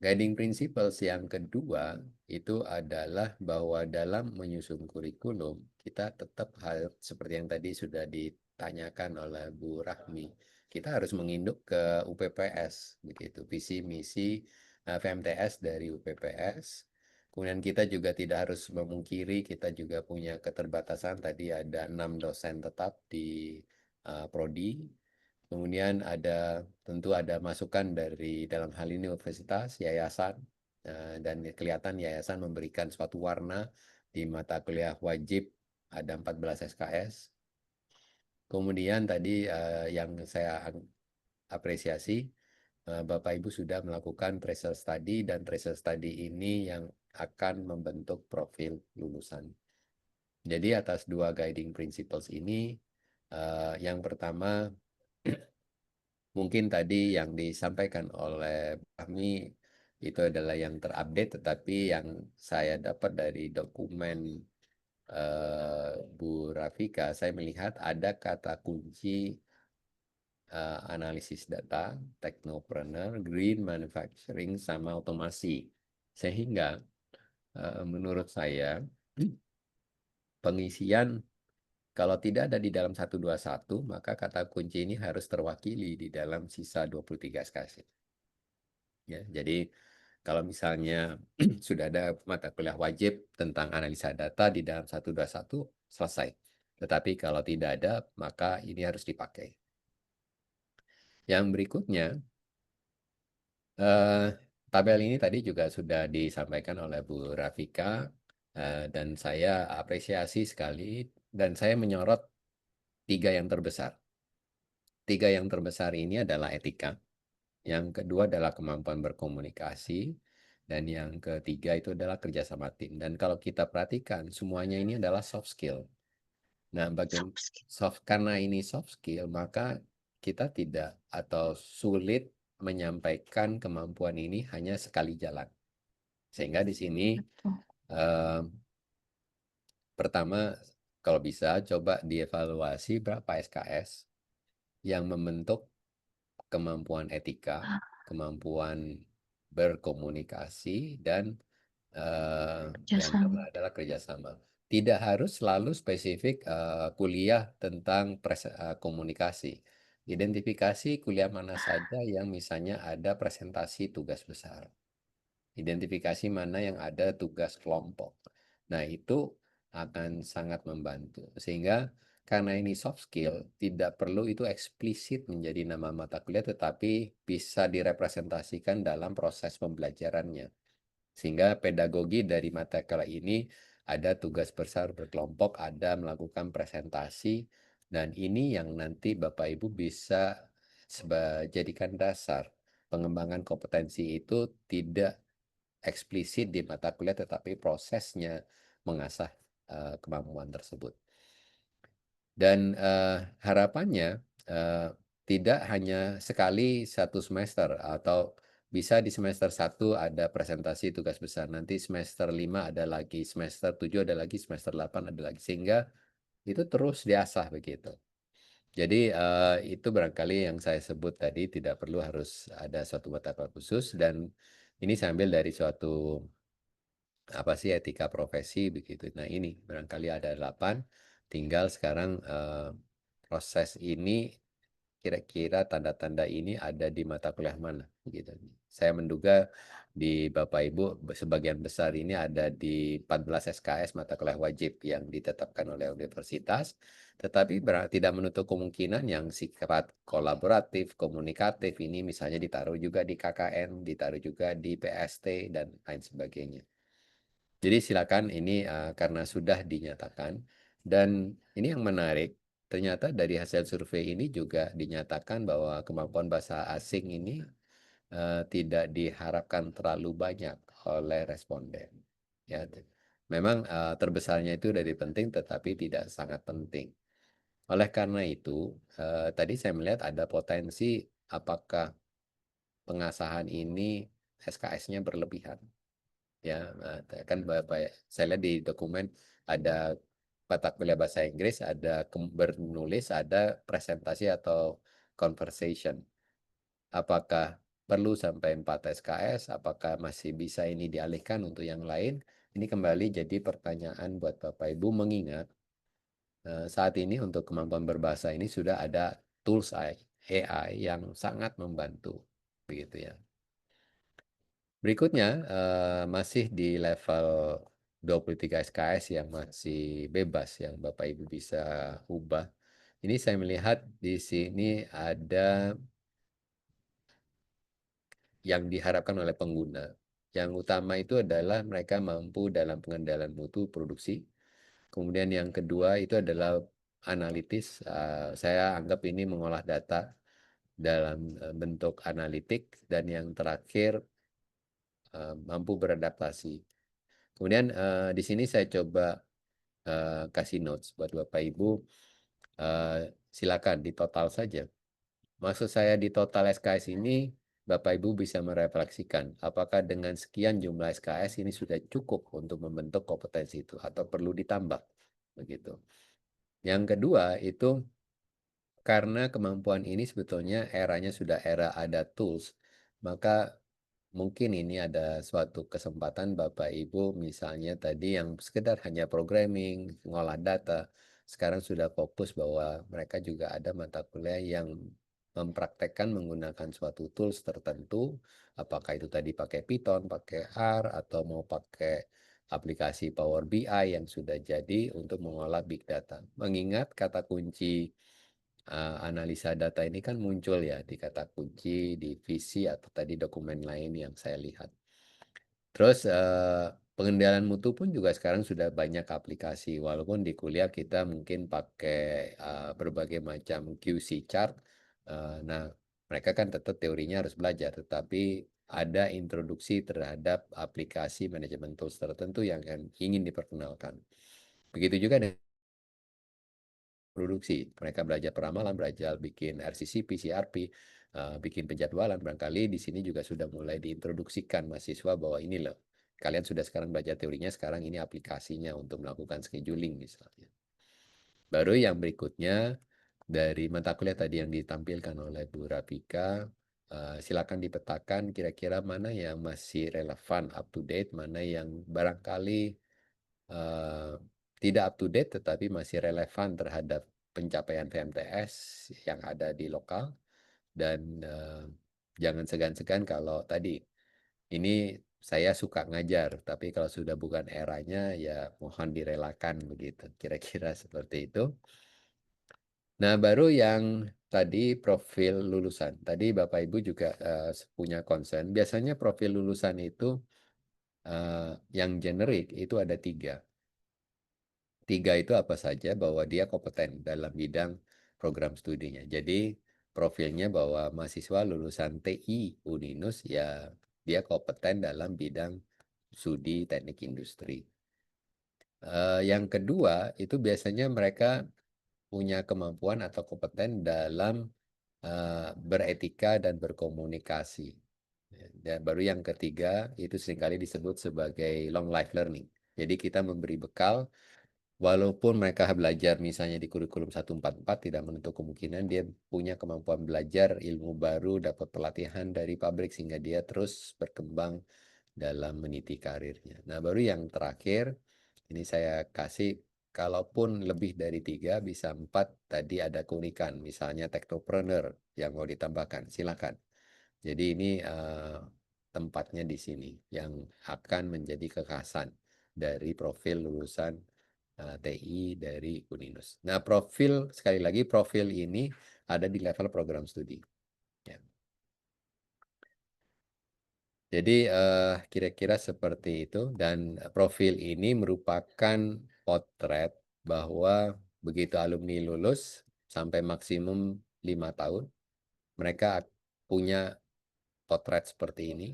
Guiding principles yang kedua itu adalah bahwa dalam menyusun kurikulum kita tetap seperti yang tadi sudah ditanyakan oleh Bu Rahmi, kita harus menginduk ke UPPS begitu, visi misi FMTS dari UPPS. Kemudian kita juga tidak harus memungkiri kita juga punya keterbatasan, tadi ada 6 dosen tetap di prodi. Kemudian tentu ada masukan dari dalam hal ini universitas, yayasan, dan kelihatan yayasan memberikan suatu warna di mata kuliah wajib ada 14 SKS. Kemudian tadi yang saya apresiasi, Bapak Ibu sudah melakukan tracer study, dan tracer study ini yang akan membentuk profil lulusan. Jadi atas 2 guiding principles ini, yang pertama mungkin tadi yang disampaikan oleh kami itu adalah yang terupdate, tetapi yang saya dapat dari dokumen Bu Rafika, saya melihat ada kata kunci analisis data, technopreneur, green manufacturing, sama otomasi. Sehingga menurut saya pengisian kalau tidak ada di dalam 121, maka kata kunci ini harus terwakili di dalam sisa 23 SKS. Ya, jadi kalau misalnya sudah ada mata kuliah wajib tentang analisa data di dalam 121, selesai. Tetapi kalau tidak ada, maka ini harus dipakai. Yang berikutnya, tabel ini tadi juga sudah disampaikan oleh Bu Rafika, dan saya apresiasi sekali, dan saya menyorot 3 yang terbesar. tiga yang terbesar ini adalah etika, yang kedua adalah kemampuan berkomunikasi, dan yang ketiga itu adalah kerjasama tim. Dan kalau kita perhatikan, semuanya ini adalah soft skill. Nah, bagian Soft skill. karena ini soft skill, maka kita tidak atau sulit menyampaikan kemampuan ini hanya sekali jalan. Sehingga di sini Betul. eh, pertama, kalau bisa coba dievaluasi berapa SKS yang membentuk kemampuan etika, kemampuan berkomunikasi, dan yang Kerjasama. kedua adalah kerjasama. Tidak harus selalu spesifik kuliah tentang komunikasi. Identifikasi kuliah mana saja yang misalnya ada presentasi tugas besar. Identifikasi mana yang ada tugas kelompok. Nah, itu akan sangat membantu. Sehingga karena ini soft skill, tidak perlu itu eksplisit menjadi nama mata kuliah, tetapi bisa direpresentasikan dalam proses pembelajarannya. Sehingga pedagogi dari mata kuliah ini ada tugas besar berkelompok, ada melakukan presentasi, dan ini yang nanti Bapak Ibu bisa jadikan dasar. Pengembangan kompetensi itu tidak eksplisit di mata kuliah, tetapi prosesnya mengasah kemampuan tersebut. Dan harapannya tidak hanya sekali satu semester, atau bisa di semester 1 ada presentasi tugas besar, nanti semester 5 ada lagi, semester 7 ada lagi, semester 8 ada lagi, sehingga itu terus diasah begitu. Jadi itu barangkali yang saya sebut tadi, tidak perlu harus ada suatu mata kuliah khusus, dan ini saya ambil dari suatu apa sih etika profesi begitu. Nah, ini barangkali ada 8, tinggal sekarang proses ini kira-kira tanda-tanda ini ada di mata kuliah mana gitu. Saya menduga di Bapak Ibu sebagian besar ini ada di 14 SKS mata kuliah wajib yang ditetapkan oleh universitas, tetapi tidak menutup kemungkinan yang sifat kolaboratif, komunikatif ini misalnya ditaruh juga di KKN, ditaruh juga di PST, dan lain sebagainya. Jadi silakan, ini karena sudah dinyatakan, dan ini yang menarik, ternyata dari hasil survei ini juga dinyatakan bahwa kemampuan bahasa asing ini tidak diharapkan terlalu banyak oleh responden. Ya, memang terbesarnya itu dari penting, tetapi tidak sangat penting. Oleh karena itu, tadi saya melihat ada potensi apakah pengasahan ini SKS-nya berlebihan. Ya, kan saya lihat di dokumen ada mata kuliah bahasa Inggris, ada bernulis, ada presentasi atau conversation. Apakah perlu sampai 4 SKS? Apakah masih bisa ini dialihkan untuk yang lain? Ini kembali jadi pertanyaan buat Bapak Ibu, mengingat saat ini untuk kemampuan berbahasa ini sudah ada tools AI yang sangat membantu, begitu ya. Berikutnya masih di level 23 SKS yang masih bebas, yang Bapak Ibu bisa ubah. Ini saya melihat di sini ada yang diharapkan oleh pengguna. Yang utama itu adalah mereka mampu dalam pengendalian mutu produksi. Kemudian yang kedua itu adalah analitis. Saya anggap ini mengolah data dalam bentuk analitik. Dan yang terakhir mampu beradaptasi. Kemudian di sini saya coba kasih notes buat Bapak Ibu. Silakan di total saja. Maksud saya di total SKS ini, Bapak Ibu bisa merefleksikan apakah dengan sekian jumlah SKS ini sudah cukup untuk membentuk kompetensi itu atau perlu ditambah, begitu. Yang kedua itu karena kemampuan ini sebetulnya eranya sudah era ada tools, maka mungkin ini ada suatu kesempatan Bapak Ibu misalnya tadi yang sekedar hanya programming, ngolah data, sekarang sudah fokus bahwa mereka juga ada mata kuliah yang mempraktekkan menggunakan suatu tools tertentu, apakah itu tadi pakai Python, pakai R, atau mau pakai aplikasi Power BI yang sudah jadi untuk mengolah big data. Mengingat kata kunci analisa data ini kan muncul ya di kata kunci, di visi, atau tadi dokumen lain yang saya lihat. Terus pengendalian mutu pun juga sekarang sudah banyak aplikasi, walaupun di kuliah kita mungkin pakai berbagai macam QC chart, Nah, mereka kan tetap teorinya harus belajar, tetapi ada introduksi terhadap aplikasi manajemen tools tertentu yang ingin diperkenalkan. Begitu juga dengan produksi. Mereka belajar peramalan, belajar bikin RCCP, CRP, bikin penjadwalan. Barangkali di sini juga sudah mulai diintroduksikan mahasiswa bahwa ini loh, kalian sudah sekarang belajar teorinya, sekarang ini aplikasinya untuk melakukan scheduling misalnya. Baru yang berikutnya, dari mata kuliah tadi yang ditampilkan oleh Bu Rafika, silakan dipetakan kira-kira mana yang masih relevan, up to date, mana yang barangkali tidak up to date tetapi masih relevan terhadap pencapaian VMTS yang ada di lokal. Dan jangan segan-segan kalau tadi ini saya suka ngajar, tapi kalau sudah bukan eranya ya mohon direlakan begitu. Kira-kira seperti itu. Nah, baru yang tadi profil lulusan. Tadi Bapak Ibu juga punya concern. Biasanya profil lulusan itu yang generik itu ada 3. 3 itu apa saja, bahwa dia kompeten dalam bidang program studinya. Jadi profilnya bahwa mahasiswa lulusan TI Uninus ya dia kompeten dalam bidang studi teknik industri. Yang kedua itu biasanya mereka punya kemampuan atau kompeten dalam beretika dan berkomunikasi. Dan baru yang ketiga itu seringkali disebut sebagai long life learning. Jadi kita memberi bekal, walaupun mereka belajar misalnya di kurikulum 144, tidak menutup kemungkinan dia punya kemampuan belajar ilmu baru, dapat pelatihan dari pabrik sehingga dia terus berkembang dalam meniti karirnya. Nah, baru yang terakhir, ini saya kasih, kalaupun lebih dari 3, bisa 4, tadi ada keunikan, misalnya teknopreneur yang mau ditambahkan, silakan. Jadi ini tempatnya di sini yang akan menjadi kekhasan dari profil lulusan TI dari Uninus. Nah, profil, sekali lagi, profil ini ada di level program studi. Ya. Jadi kira-kira seperti itu, dan profil ini merupakan potret bahwa begitu alumni lulus sampai maksimum 5 tahun, mereka punya potret seperti ini.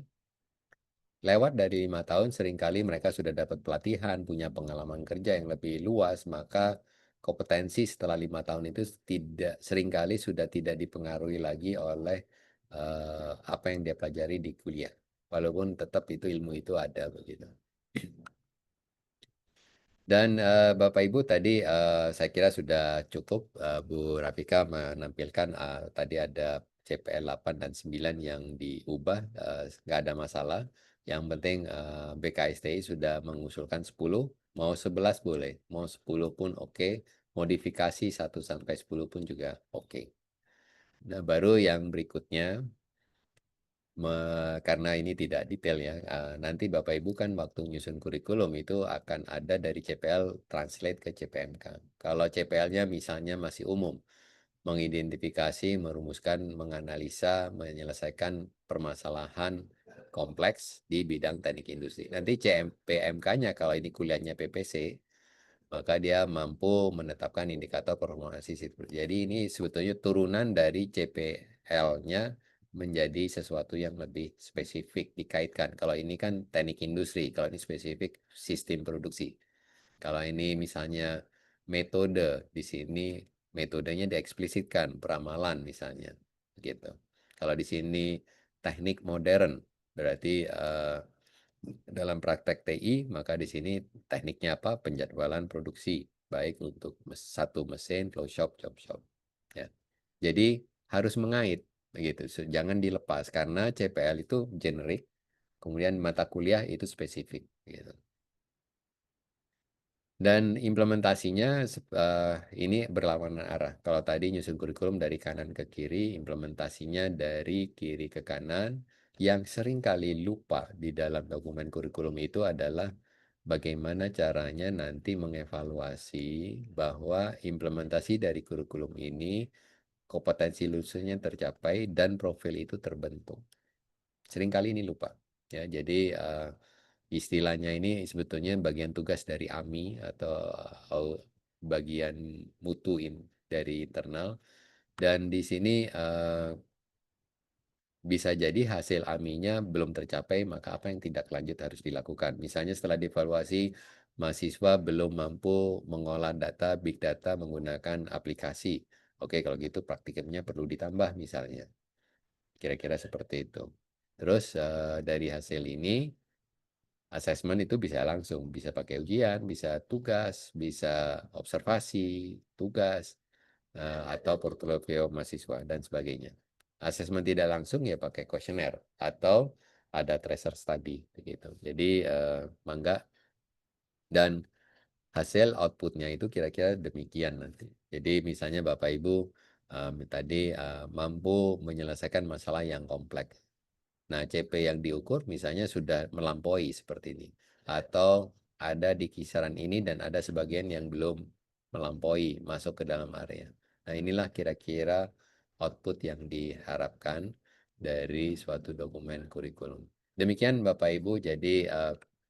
Lewat dari 5 tahun seringkali mereka sudah dapat pelatihan, punya pengalaman kerja yang lebih luas, maka kompetensi setelah 5 tahun itu seringkali sudah tidak dipengaruhi lagi oleh apa yang dia pelajari di kuliah. Walaupun tetap itu ilmu itu ada begitu. Dan Bapak Ibu tadi saya kira sudah cukup Bu Rafika menampilkan tadi ada CPL 8 dan 9 yang diubah, nggak ada masalah. Yang penting BKSTI sudah mengusulkan 10, mau 11 boleh, mau 10 pun oke, modifikasi 1 sampai 10 pun juga oke. Nah, baru yang berikutnya, karena ini tidak detail ya, nanti Bapak Ibu kan waktu nyusun kurikulum itu akan ada dari CPL translate ke CPMK. Kalau CPL-nya misalnya masih umum, mengidentifikasi, merumuskan, menganalisa, menyelesaikan permasalahan kompleks di bidang teknik industri. Nanti CPMK-nya kalau ini kuliahnya PPC, maka dia mampu menetapkan indikator performa sistem. Jadi ini sebetulnya turunan dari CPL-nya menjadi sesuatu yang lebih spesifik dikaitkan. Kalau ini kan teknik industri, kalau ini spesifik sistem produksi. Kalau ini misalnya metode, di sini metodenya dieksplisitkan, peramalan misalnya, gitu. Kalau di sini teknik modern, berarti dalam praktek TI, maka di sini tekniknya apa? Penjadwalan produksi, baik untuk satu mesin, flow shop, job shop. Ya. Jadi harus mengait, begitu. Jangan dilepas karena CPL itu generik, kemudian mata kuliah itu spesifik. Gitu. Dan implementasinya ini berlawanan arah. Kalau tadi nyusun kurikulum dari kanan ke kiri, implementasinya dari kiri ke kanan. Yang sering kali lupa di dalam dokumen kurikulum itu adalah bagaimana caranya nanti mengevaluasi bahwa implementasi dari kurikulum ini kompetensi lulusnya tercapai dan profil itu terbentuk. Seringkali ini lupa. Ya, jadi istilahnya ini sebetulnya bagian tugas dari AMI atau bagian mutu dari internal. Dan di sini bisa jadi hasil AMI-nya belum tercapai, maka apa yang tindak lanjut harus dilakukan. Misalnya setelah dievaluasi, mahasiswa belum mampu mengolah data, big data menggunakan aplikasi. Oke, kalau gitu praktikumnya perlu ditambah misalnya. Kira-kira seperti itu. Terus dari hasil ini, asesmen itu bisa langsung, bisa pakai ujian, bisa tugas, bisa observasi, tugas, atau portfolio mahasiswa dan sebagainya. Asesmen tidak langsung ya pakai kuesioner atau ada tracer study begitu. Jadi mangga, dan hasil outputnya itu kira-kira demikian nanti. Jadi misalnya Bapak Ibu tadi mampu menyelesaikan masalah yang kompleks. Nah, CP yang diukur misalnya sudah melampaui seperti ini. Atau ada di kisaran ini dan ada sebagian yang belum melampaui masuk ke dalam area. Nah, inilah kira-kira output yang diharapkan dari suatu dokumen kurikulum. Demikian Bapak Ibu, jadi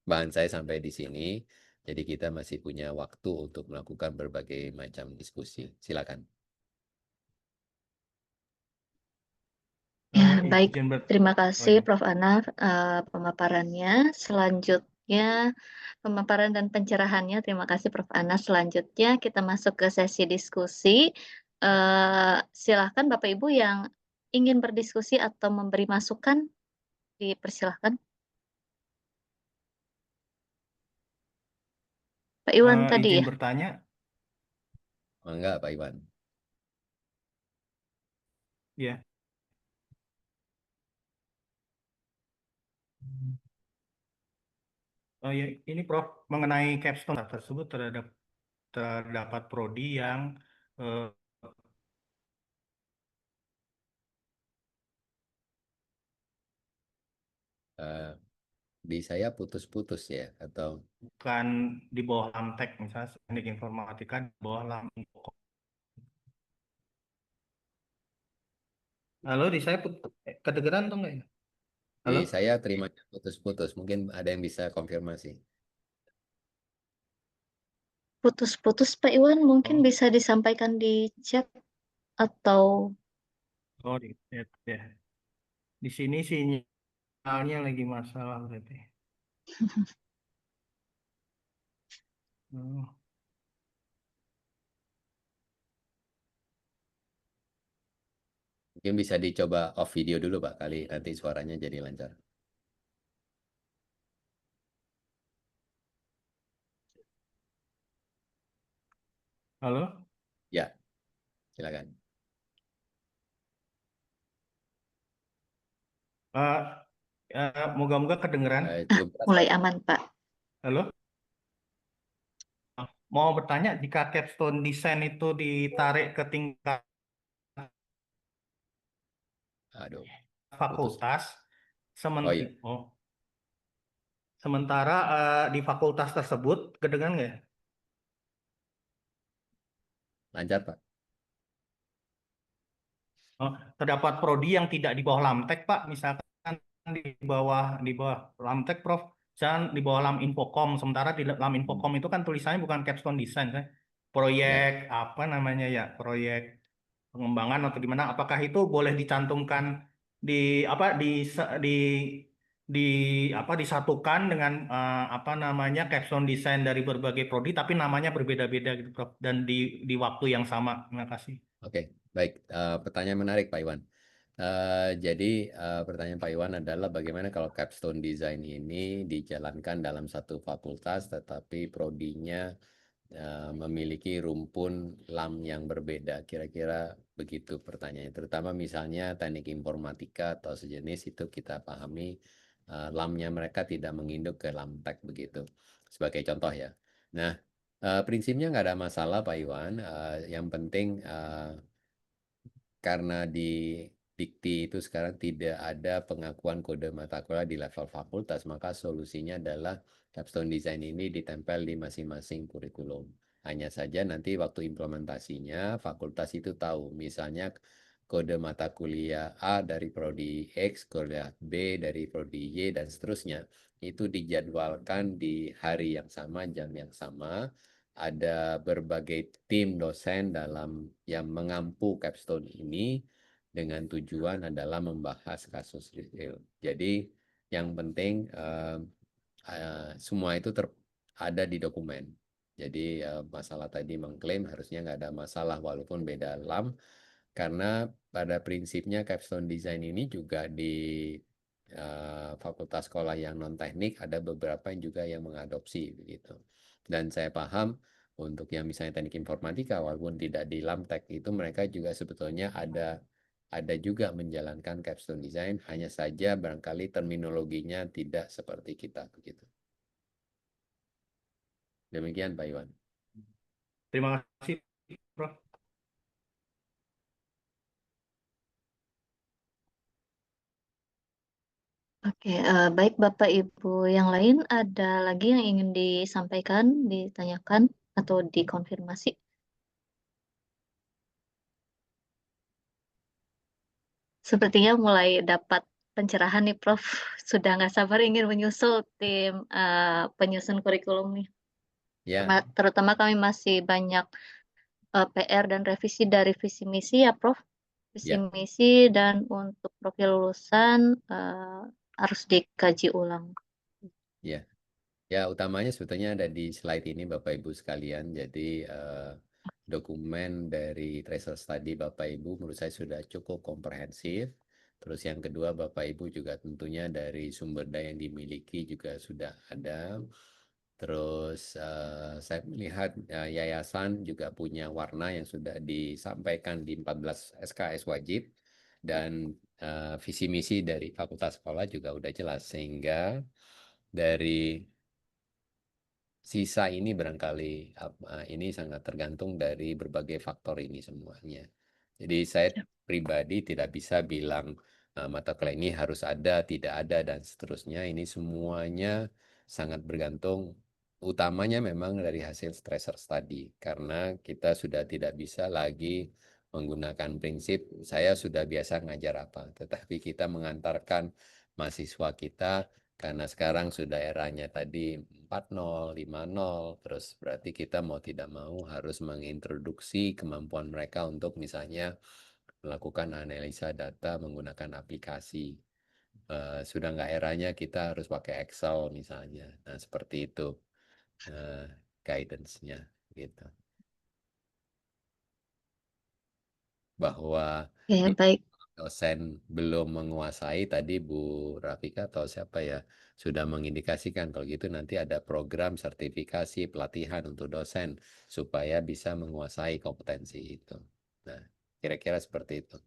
bahan saya sampai di sini. Jadi kita masih punya waktu untuk melakukan berbagai macam diskusi. Silakan. Ya, baik. Izin Terima kasih iya. Prof. Anaf pemaparannya. Selanjutnya pemaparan dan pencerahannya. Terima kasih Prof. Anas. Selanjutnya kita masuk ke sesi diskusi. Silahkan Bapak Ibu yang ingin berdiskusi atau memberi masukan, dipersilahkan. Pak Iwan tadi Izin ya. bertanya, Mangga Pak Iwan. ya. Oh ya, ini Prof mengenai capstone tersebut terdapat prodi yang eh, Di saya putus-putus ya, atau bukan di bawah LAMTEK, misalnya teknik informatika di bawah LAMINFOKOM. Halo, di saya kedengeran atau enggak ya? Halo? di saya terimanya putus-putus. Mungkin ada yang bisa konfirmasi. Putus-putus Pak Iwan, mungkin Oh, bisa disampaikan di chat atau oh di chat ya. Di sini sinyalnya lagi masalah berarti. Oh. Mungkin bisa dicoba off video dulu Pak, kali nanti suaranya jadi lancar. Halo? Ya, silakan. Moga-moga kedengeran. Cukup keras mulai Pak. aman Pak. Halo? Mau bertanya, jika capstone desain itu ditarik ke tingkat Aduh, putus. fakultas, Oh iya, sementara di fakultas tersebut, kedengeran nggak ya? lancar Pak. Oh, terdapat prodi yang tidak di bawah LAMTEK, Pak. Misalkan di bawah LAMTEK, Prof. Misalkan di bawah LAMINFOKOM. Sementara di LAMINFOKOM itu kan tulisannya bukan capstone design, kan? Proyek Ya, apa namanya ya? Proyek pengembangan atau gimana? Apakah itu boleh dicantumkan di apa di apa disatukan dengan apa namanya capstone design dari berbagai prodi, tapi namanya berbeda-beda gitu, Prof. Dan di waktu yang sama. Terima kasih. oke. Baik, pertanyaan menarik Pak Iwan. Jadi pertanyaan Pak Iwan adalah bagaimana kalau capstone design ini dijalankan dalam satu fakultas tetapi prodinya memiliki rumpun LAM yang berbeda. Kira-kira begitu pertanyaannya. Terutama misalnya teknik informatika atau sejenis, itu kita pahami LAM-nya mereka tidak menginduk ke LAMTEK begitu. Sebagai contoh ya. Nah, prinsipnya nggak ada masalah Pak Iwan. Yang penting karena di Dikti itu sekarang tidak ada pengakuan kode mata kuliah di level fakultas, maka solusinya adalah capstone design ini ditempel di masing-masing kurikulum. Hanya saja nanti waktu implementasinya fakultas itu tahu, misalnya kode mata kuliah A dari prodi X, kode B dari prodi Y, dan seterusnya. Itu dijadwalkan di hari yang sama, jam yang sama, ada berbagai tim dosen yang mengampu capstone ini dengan tujuan adalah membahas kasus real. Jadi yang penting semua itu ada di dokumen. Jadi masalah tadi mengklaim harusnya nggak ada masalah walaupun beda lam, karena pada prinsipnya capstone design ini juga di fakultas sekolah yang non teknik ada beberapa yang juga yang mengadopsi begitu. Dan saya paham untuk yang misalnya teknik informatika walaupun tidak di Lamtek itu mereka juga sebetulnya ada juga menjalankan capstone design, hanya saja barangkali terminologinya tidak seperti kita begitu. Demikian Pak Iwan. Terima kasih, Prof. Oke, baik Bapak Ibu yang lain ada lagi yang ingin disampaikan, ditanyakan, atau dikonfirmasi? Sepertinya mulai dapat pencerahan nih Prof. Sudah nggak sabar ingin menyusul tim penyusun kurikulum nih. Ya, Terutama kami masih banyak PR dan revisi dari visi misi ya Prof. Visi ya, misi dan untuk profil lulusan harus dikaji ulang. ya. Ya, utamanya sebetulnya ada di slide ini Bapak Ibu sekalian. Jadi dokumen dari Tracer Study Bapak Ibu menurut saya sudah cukup komprehensif. Terus yang kedua Bapak Ibu juga tentunya dari sumber daya yang dimiliki juga sudah ada. Terus saya melihat yayasan juga punya warna yang sudah disampaikan di 14 SKS wajib. Dan visi misi dari fakultas sekolah juga udah jelas. Sehingga dari sisa ini barangkali ini sangat tergantung dari berbagai faktor ini semuanya. Jadi saya pribadi tidak bisa bilang mata kuliah ini harus ada, tidak ada, dan seterusnya. Ini semuanya sangat bergantung, utamanya memang dari hasil tracer study. Karena kita sudah tidak bisa lagi menggunakan prinsip, saya sudah biasa ngajar apa. Tetapi kita mengantarkan mahasiswa kita karena sekarang sudah eranya tadi 4.0, 5.0, terus berarti kita mau tidak mau harus mengintroduksi kemampuan mereka untuk misalnya melakukan analisa data menggunakan aplikasi. Sudah nggak eranya kita harus pakai Excel misalnya. Nah, seperti itu guidance-nya gitu. Bahwa Oke, baik. dosen belum menguasai, tadi Bu Rafika atau siapa ya sudah mengindikasikan kalau gitu nanti ada program sertifikasi pelatihan untuk dosen supaya bisa menguasai kompetensi itu. Nah, kira-kira seperti itu.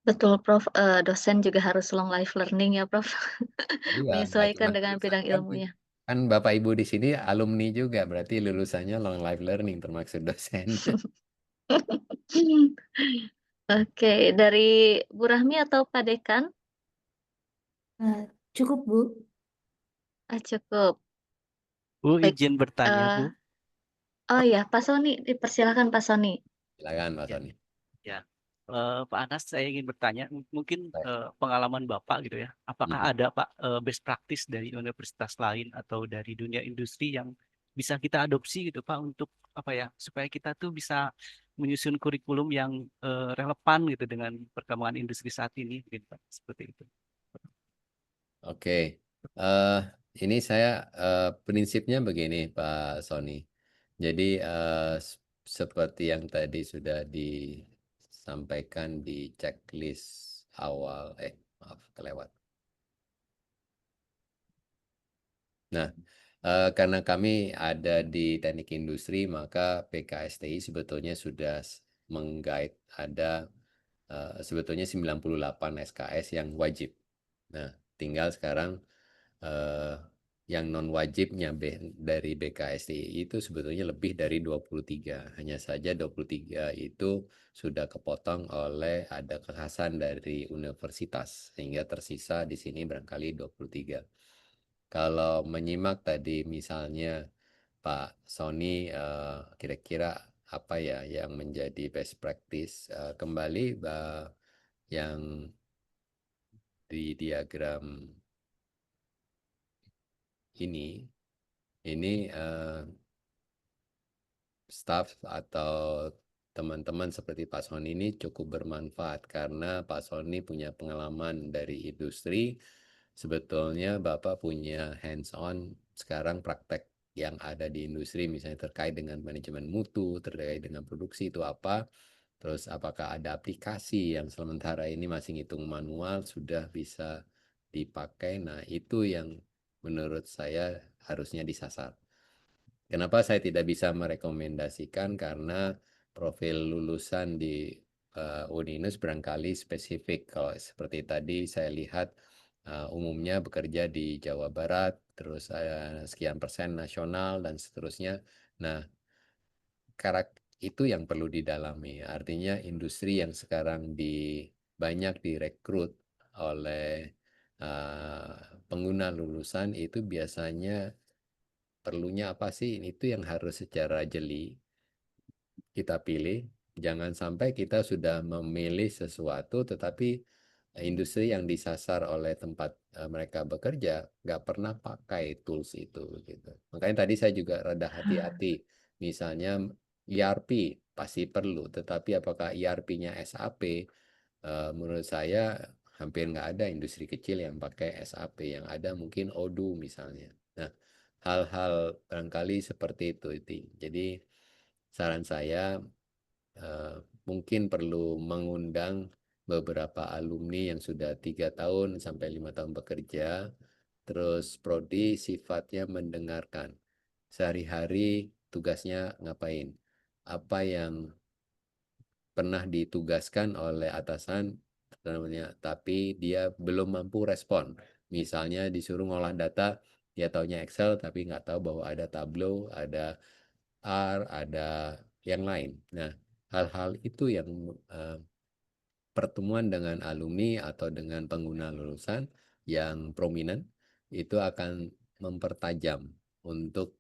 Betul Prof, dosen juga harus long life learning ya Prof. Iya, nggak cuma Menyesuaikan dengan lulusan bidang kan, ilmunya. kan Bapak Ibu di sini alumni juga, berarti lulusannya long life learning termasuk dosen. Oke, dari Bu Rahmi atau Pak Dekan? Cukup, Bu. Cukup. Bu, Baik. izin bertanya, Bu. Oh ya, Pak Sony, dipersilakan Pak Sony. Silakan Pak Ya, Sony. ya. Pak Anas, saya ingin bertanya, mungkin Baik. pengalaman Bapak gitu ya, apakah Mhm. ada Pak best practice dari universitas lain atau dari dunia industri yang bisa kita adopsi gitu Pak untuk apa ya, supaya kita tuh bisa menyusun kurikulum yang relevan gitu dengan perkembangan industri saat ini, gitu Pak, seperti itu. Oke, eh, ini saya prinsipnya begini Pak Sony. Jadi seperti yang tadi sudah disampaikan di checklist awal, maaf kelewat. Nah, karena kami ada di teknik industri, maka PKSTI sebetulnya sudah mengguide ada sebetulnya 98 SKS yang wajib. Nah, tinggal sekarang yang non wajibnya dari BKSTI itu sebetulnya lebih dari 23. Hanya saja 23 itu sudah kepotong oleh ada kekhasan dari universitas sehingga tersisa di sini barangkali 23. Kalau menyimak tadi misalnya Pak Sony kira-kira apa ya yang menjadi best practice, kembali yang di diagram ini ini staff atau teman-teman seperti Pak Sony ini cukup bermanfaat karena Pak Sony punya pengalaman dari industri. Sebetulnya Bapak punya hands-on sekarang praktek yang ada di industri, misalnya terkait dengan manajemen mutu, terkait dengan produksi itu apa, terus apakah ada aplikasi yang sementara ini masih ngitung manual sudah bisa dipakai. Nah, itu yang menurut saya harusnya disasar. Kenapa saya tidak bisa merekomendasikan? Karena profil lulusan di Uninus barangkali spesifik. Kalau seperti tadi saya lihat umumnya bekerja di Jawa Barat, terus sekian persen nasional dan seterusnya. Nah, itu yang perlu didalami. Artinya industri yang sekarang banyak direkrut oleh pengguna lulusan itu biasanya perlunya apa sih? Itu yang harus secara jeli kita pilih. Jangan sampai kita sudah memilih sesuatu tetapi industri yang disasar oleh tempat mereka bekerja nggak pernah pakai tools itu gitu. Makanya tadi saya juga rada hati-hati. Misalnya ERP pasti perlu, tetapi apakah ERP-nya SAP? Menurut saya hampir nggak ada industri kecil yang pakai SAP. Yang ada mungkin Odoo misalnya. Nah, hal-hal barangkali seperti itu. Jadi saran saya mungkin perlu mengundang beberapa alumni yang sudah 3 tahun sampai 5 tahun bekerja, terus prodi sifatnya mendengarkan sehari-hari tugasnya ngapain, apa yang pernah ditugaskan oleh atasan namanya, tapi dia belum mampu respon. Misalnya disuruh ngolah data, dia taunya Excel tapi nggak tahu bahwa ada Tableau, ada R, ada yang lain. Nah, hal-hal itu yang pertemuan dengan alumni atau dengan pengguna lulusan yang prominent itu akan mempertajam untuk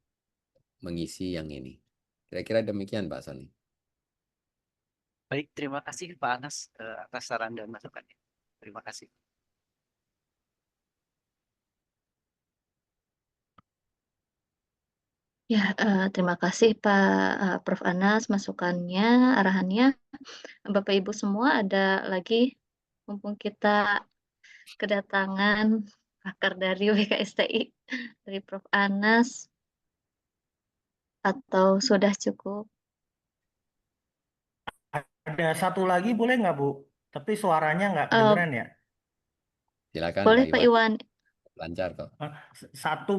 mengisi yang ini. Kira-kira demikian Pak Sony. Baik, terima kasih Pak Anas atas saran dan masukannya. Terima kasih. Ya, terima kasih Pak Prof. Anas masukannya, arahannya. Bapak Ibu semua ada lagi, mumpung kita kedatangan pakar dari WKSTI, dari Prof. Anas, atau sudah cukup? Ada satu lagi boleh nggak, Bu? Tapi suaranya nggak Eh, kedengeran ya. Silakan boleh Pak Pak Iwan, Iwan. lancar kok. Satu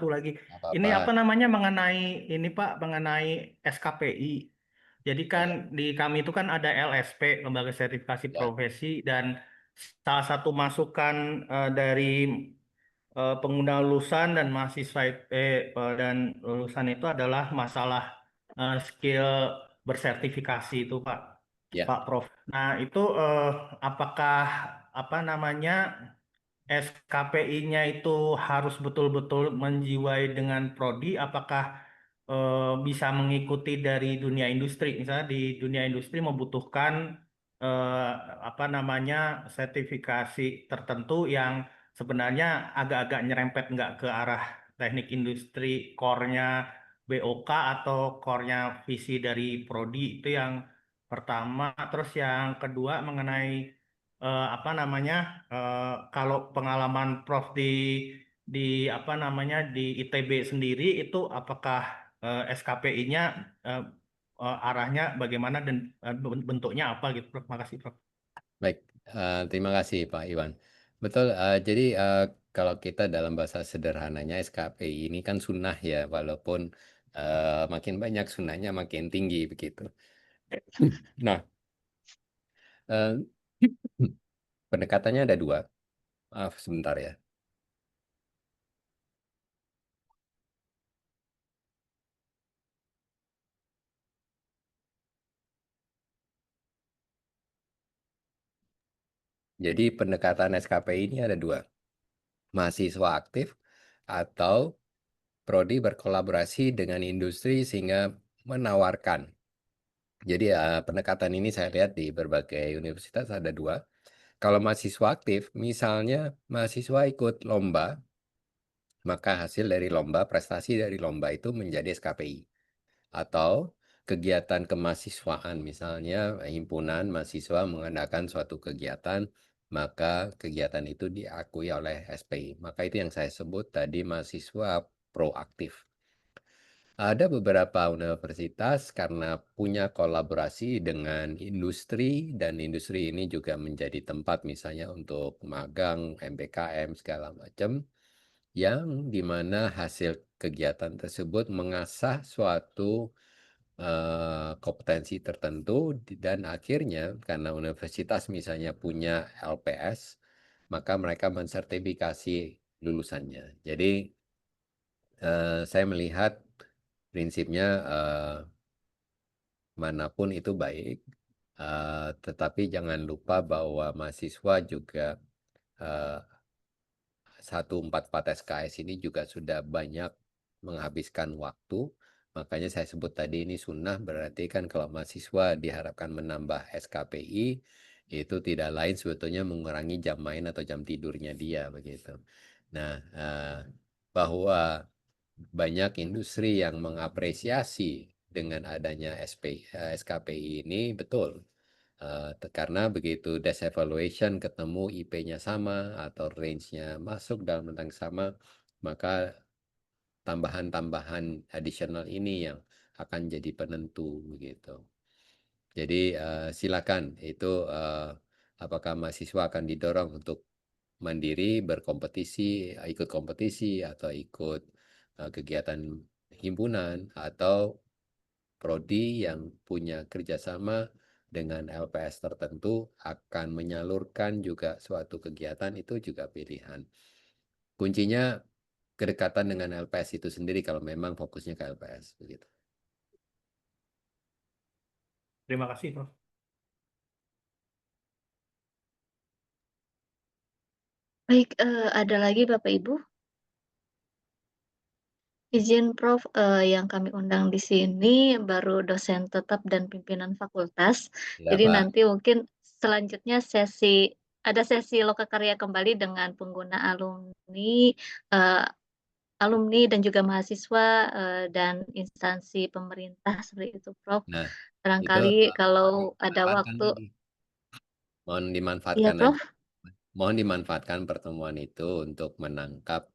lagi. Nggak Ini apa-apa. apa namanya mengenai ini Pak, mengenai SKPI. Jadi kan Ya, di kami itu kan ada LSP, Lembaga Sertifikasi ya, Profesi, dan salah satu masukan dari pengguna lulusan dan mahasiswa dan lulusan itu adalah masalah skill bersertifikasi itu Pak, ya. Pak Prof. Nah itu apakah apa namanya SKPI-nya itu harus betul-betul menjiwai dengan prodi, apakah bisa mengikuti dari dunia industri? Misalnya di dunia industri membutuhkan eh, apa namanya sertifikasi tertentu yang sebenarnya agak-agak nyerempet nggak ke arah teknik industri, core-nya BOK atau core-nya visi dari prodi itu yang pertama. Terus yang kedua mengenai apa namanya kalau pengalaman Prof di apa namanya di ITB sendiri itu apakah SKPI-nya arahnya bagaimana dan bentuknya apa gitu Prof. Makasih Prof. Baik, terima kasih Pak Iwan. Betul, jadi kalau kita dalam bahasa sederhananya SKPI ini kan sunnah ya, walaupun makin banyak sunnahnya makin tinggi begitu. Nah, eh, pendekatannya ada dua. Maaf sebentar ya. Jadi pendekatan SKPI ini ada dua. Mahasiswa aktif atau prodi berkolaborasi dengan industri sehingga menawarkan. Jadi pendekatan ini saya lihat di berbagai universitas ada dua. Kalau mahasiswa aktif, misalnya mahasiswa ikut lomba maka hasil dari lomba, prestasi dari lomba itu menjadi SKPI. Atau kegiatan kemahasiswaan, misalnya himpunan mahasiswa mengadakan suatu kegiatan, maka kegiatan itu diakui oleh SPI. Maka itu yang saya sebut tadi mahasiswa proaktif. Ada beberapa universitas karena punya kolaborasi dengan industri, dan industri ini juga menjadi tempat misalnya untuk magang, MBKM, segala macam, yang dimana hasil kegiatan tersebut mengasah suatu kompetensi tertentu, dan akhirnya karena universitas misalnya punya LPS, maka mereka mensertifikasi lulusannya. Jadi saya melihat prinsipnya manapun itu baik, tetapi jangan lupa bahwa mahasiswa juga 144 SKS ini juga sudah banyak menghabiskan waktu. Makanya saya sebut tadi ini sunnah, berarti kan kalau mahasiswa diharapkan menambah SKPI, itu tidak lain sebetulnya mengurangi jam main atau jam tidurnya dia begitu. Nah, bahwa banyak industri yang mengapresiasi dengan adanya SKPI ini betul. Karena begitu desk evaluation ketemu IP-nya sama atau range-nya masuk dalam rentang sama, maka tambahan-tambahan additional ini yang akan jadi penentu begitu. Jadi silakan itu apakah mahasiswa akan didorong untuk mandiri, berkompetisi, ikut kompetisi atau ikut kegiatan himpunan atau prodi yang punya kerjasama dengan LPS tertentu akan menyalurkan juga suatu kegiatan, itu juga pilihan. Kuncinya kedekatan dengan LPS itu sendiri kalau memang fokusnya ke LPS begitu. Terima kasih, Prof. Baik, ada lagi Bapak Ibu? Izin Prof, yang kami undang di sini baru dosen tetap dan pimpinan fakultas. Ya, Jadi Pak. nanti mungkin selanjutnya ada sesi lokakarya kembali dengan pengguna alumni dan juga mahasiswa, dan instansi pemerintah seperti itu, Prof. Nah, itu Barangkali kalau ada dimanfaatkan waktu. lagi. Mohon Iya, dimanfaatkan Prof. aja. Mohon dimanfaatkan pertemuan itu untuk menangkap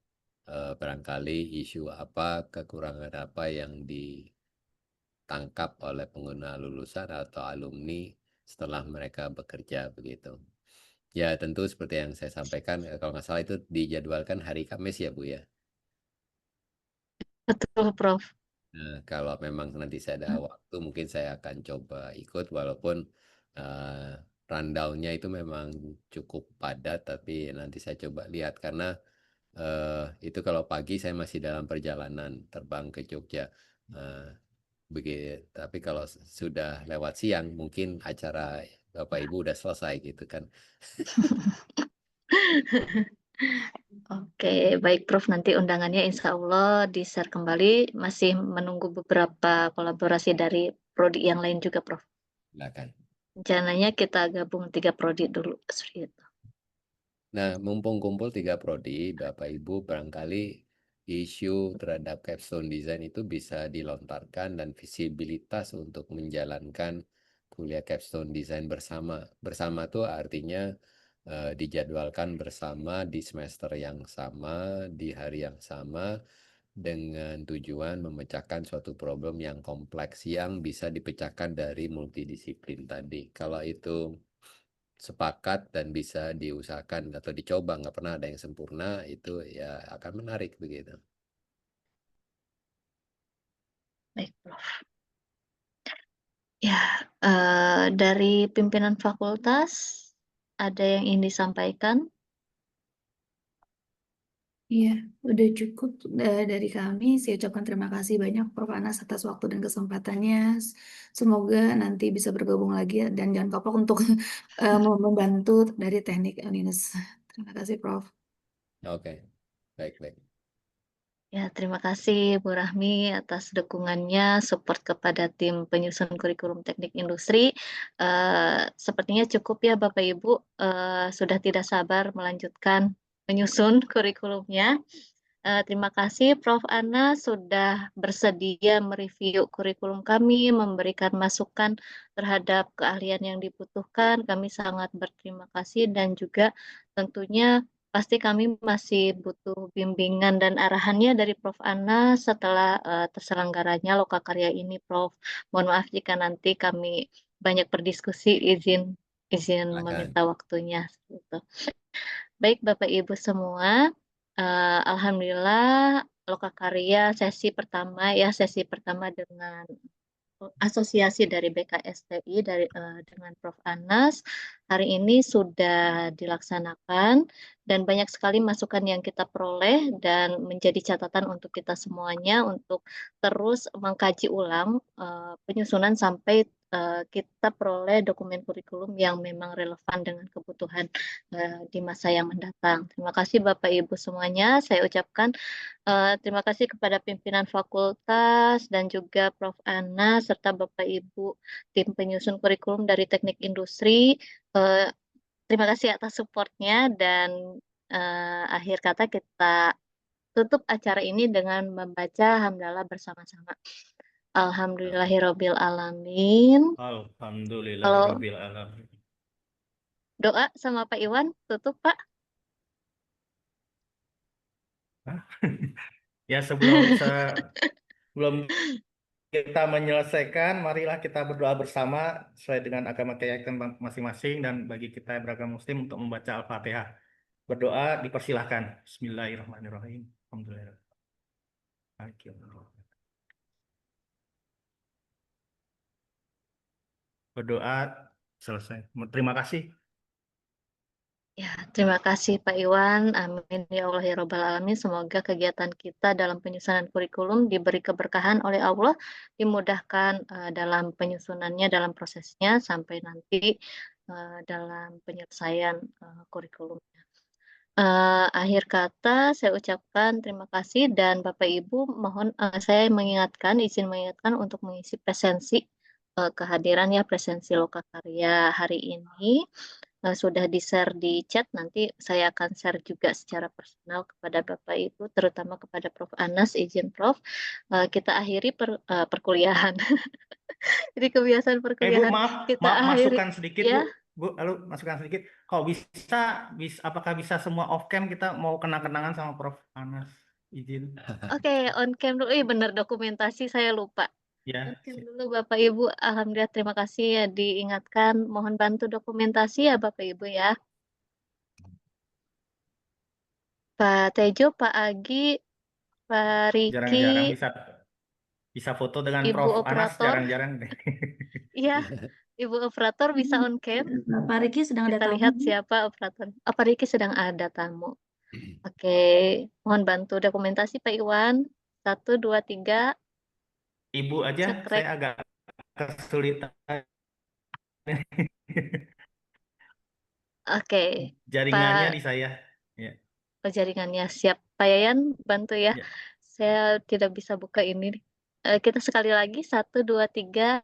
barangkali isu apa, kekurangan apa yang ditangkap oleh pengguna lulusan atau alumni setelah mereka bekerja begitu. Ya tentu seperti yang saya sampaikan, kalau nggak salah itu dijadwalkan hari Kamis ya Bu ya. Betul, Prof. Nah, kalau memang nanti saya ada waktu, mungkin saya akan coba ikut, walaupun uh, rundown-nya itu memang cukup padat, tapi nanti saya coba lihat karena itu kalau pagi saya masih dalam perjalanan terbang ke Jogja. Begitu. Tapi kalau sudah lewat siang, mungkin acara Bapak Ibu udah selesai gitu kan. Oke, baik Prof. Nanti undangannya insya Allah di-share kembali. Masih menunggu beberapa kolaborasi dari prodi yang lain juga, Prof. Silakan. Rencananya kita gabung 3 prodi dulu, seperti itu. Nah, mumpung kumpul 3 prodi, Bapak Ibu barangkali isu terhadap capstone design itu bisa dilontarkan, dan visibilitas untuk menjalankan kuliah capstone design bersama. Bersama itu artinya dijadwalkan bersama di semester yang sama, di hari yang sama, dengan tujuan memecahkan suatu problem yang kompleks yang bisa dipecahkan dari multidisiplin tadi. Kalau itu sepakat dan bisa diusahakan atau dicoba, nggak pernah ada yang sempurna, itu ya akan menarik begitu. Baik, Prof. Ya, dari pimpinan fakultas ada yang ingin disampaikan? Iya, udah cukup dari kami. Saya ucapkan terima kasih banyak Prof. Anas atas waktu dan kesempatannya. Semoga nanti bisa bergabung lagi dan jangan kapok untuk membantu dari teknik Uninus. Terima kasih Prof. Oke, baik-baik. Ya, terima kasih Bu Rahmi atas dukungannya, support kepada tim penyusun kurikulum teknik industri. Sepertinya cukup ya Bapak Ibu, sudah tidak sabar melanjutkan menyusun kurikulumnya. Terima kasih Prof. Ana sudah bersedia mereview kurikulum kami, memberikan masukan terhadap keahlian yang dibutuhkan. Kami sangat berterima kasih dan juga tentunya pasti kami masih butuh bimbingan dan arahannya dari Prof. Ana setelah terselenggaranya Lokakarya ini, Prof. Mohon maaf jika nanti kami banyak berdiskusi, izin Silakan. meminta waktunya. Gitu. Baik Bapak Ibu semua, alhamdulillah Lokakarya sesi pertama dengan asosiasi dari BKSTI dengan Prof. Anas hari ini sudah dilaksanakan dan banyak sekali masukan yang kita peroleh dan menjadi catatan untuk kita semuanya untuk terus mengkaji ulang penyusunan sampai kita peroleh dokumen kurikulum yang memang relevan dengan kebutuhan di masa yang mendatang. Terima kasih Bapak Ibu semuanya. Saya ucapkan terima kasih kepada pimpinan fakultas dan juga Prof. Ana serta Bapak Ibu tim penyusun kurikulum dari Teknik Industri. Terima kasih atas supportnya dan akhir kata kita tutup acara ini dengan membaca hamdalah bersama-sama. Alhamdulillahirabbil alamin. Kalau Alhamdulillahirabbil alamin. doa sama Pak Iwan tutup Pak. Ya, sebelum kita menyelesaikan, marilah kita berdoa bersama sesuai dengan agama keyakinan masing-masing dan bagi kita yang beragama Muslim untuk membaca Al-Fatihah. Berdoa dipersilahkan. Bismillahirrahmanirrahim. Alhamdulillah. Berdoa selesai. Terima kasih. Ya, terima kasih Pak Iwan. Amin ya Allah ya Rabbal Alamin. Semoga kegiatan kita dalam penyusunan kurikulum diberi keberkahan oleh Allah, dimudahkan dalam penyusunannya, dalam prosesnya, sampai nanti dalam penyelesaian kurikulumnya. Akhir kata saya ucapkan terima kasih dan Bapak Ibu mohon saya izin mengingatkan untuk mengisi presensi kehadiran ya presensi Lokakarya hari ini. Sudah di-share di chat, nanti saya akan share juga secara personal kepada Bapak Ibu, terutama kepada Prof. Anas, izin Prof. Kita akhiri perkuliahan. Jadi kebiasaan Bu, perkuliahan maaf kita masukan sedikit, ya. Bu. Lalu masukan sedikit. Kalau apakah bisa semua off cam kita mau kenang-kenangan sama Prof. Anas? Izin. Oke, on cam dulu. Benar dokumentasi saya lupa. Ya. On cam dulu Bapak Ibu. Alhamdulillah terima kasih ya diingatkan. Mohon bantu dokumentasi ya Bapak Ibu ya. Pak Tejo, Pak Agi, Pak Jarang-jarang Riki, bisa foto dengan Ibu Prof. Anas, operator. jarang-jarang. Iya, Ibu operator bisa on cam. Pak Riki sedang ada Kita tamu. lihat siapa operator. Oh, Pak Riki sedang ada tamu. Oke, mohon bantu dokumentasi Pak Iwan. 1, 2, 3. Ibu aja, Cekrek. saya agak kesulitan. Oke, Jaringannya Pak. di saya. Ya. Jaringannya siap. Pak Yayan bantu ya. Ya. Saya tidak bisa buka ini. Kita sekali lagi 1, 2, 3.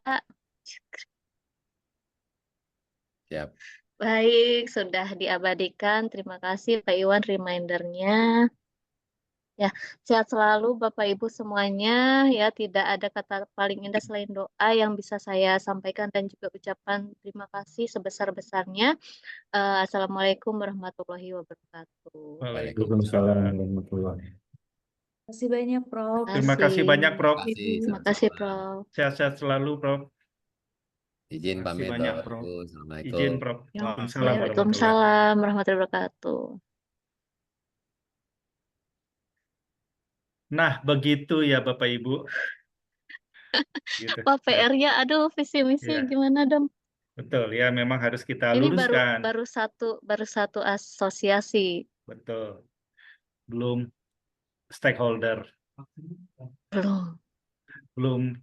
Siap. Baik, sudah diabadikan. Terima kasih Pak Iwan remindernya. Ya, sehat selalu Bapak Ibu semuanya. Ya, tidak ada kata paling indah selain doa yang bisa saya sampaikan dan juga ucapan terima kasih sebesar-besarnya. Assalamualaikum warahmatullahi wabarakatuh. Waalaikumsalam warahmatullahi. Terima kasih banyak, Prof. Terima kasih banyak, Prof. Terima kasih, Prof. Sehat-sehat selalu, Prof. Izin Terima kasih pamit, banyak, Bapak Prof. Ibu. Assalamualaikum. Izin, Prof. Waalaikumsalam warahmatullahi wabarakatuh. Nah, begitu ya Bapak Ibu. Gitu. Pak PR-nya, aduh visi misi Iya. gimana dong? Betul ya, memang harus kita Ini luruskan. baru satu asosiasi. Betul. Belum stakeholder. Belum.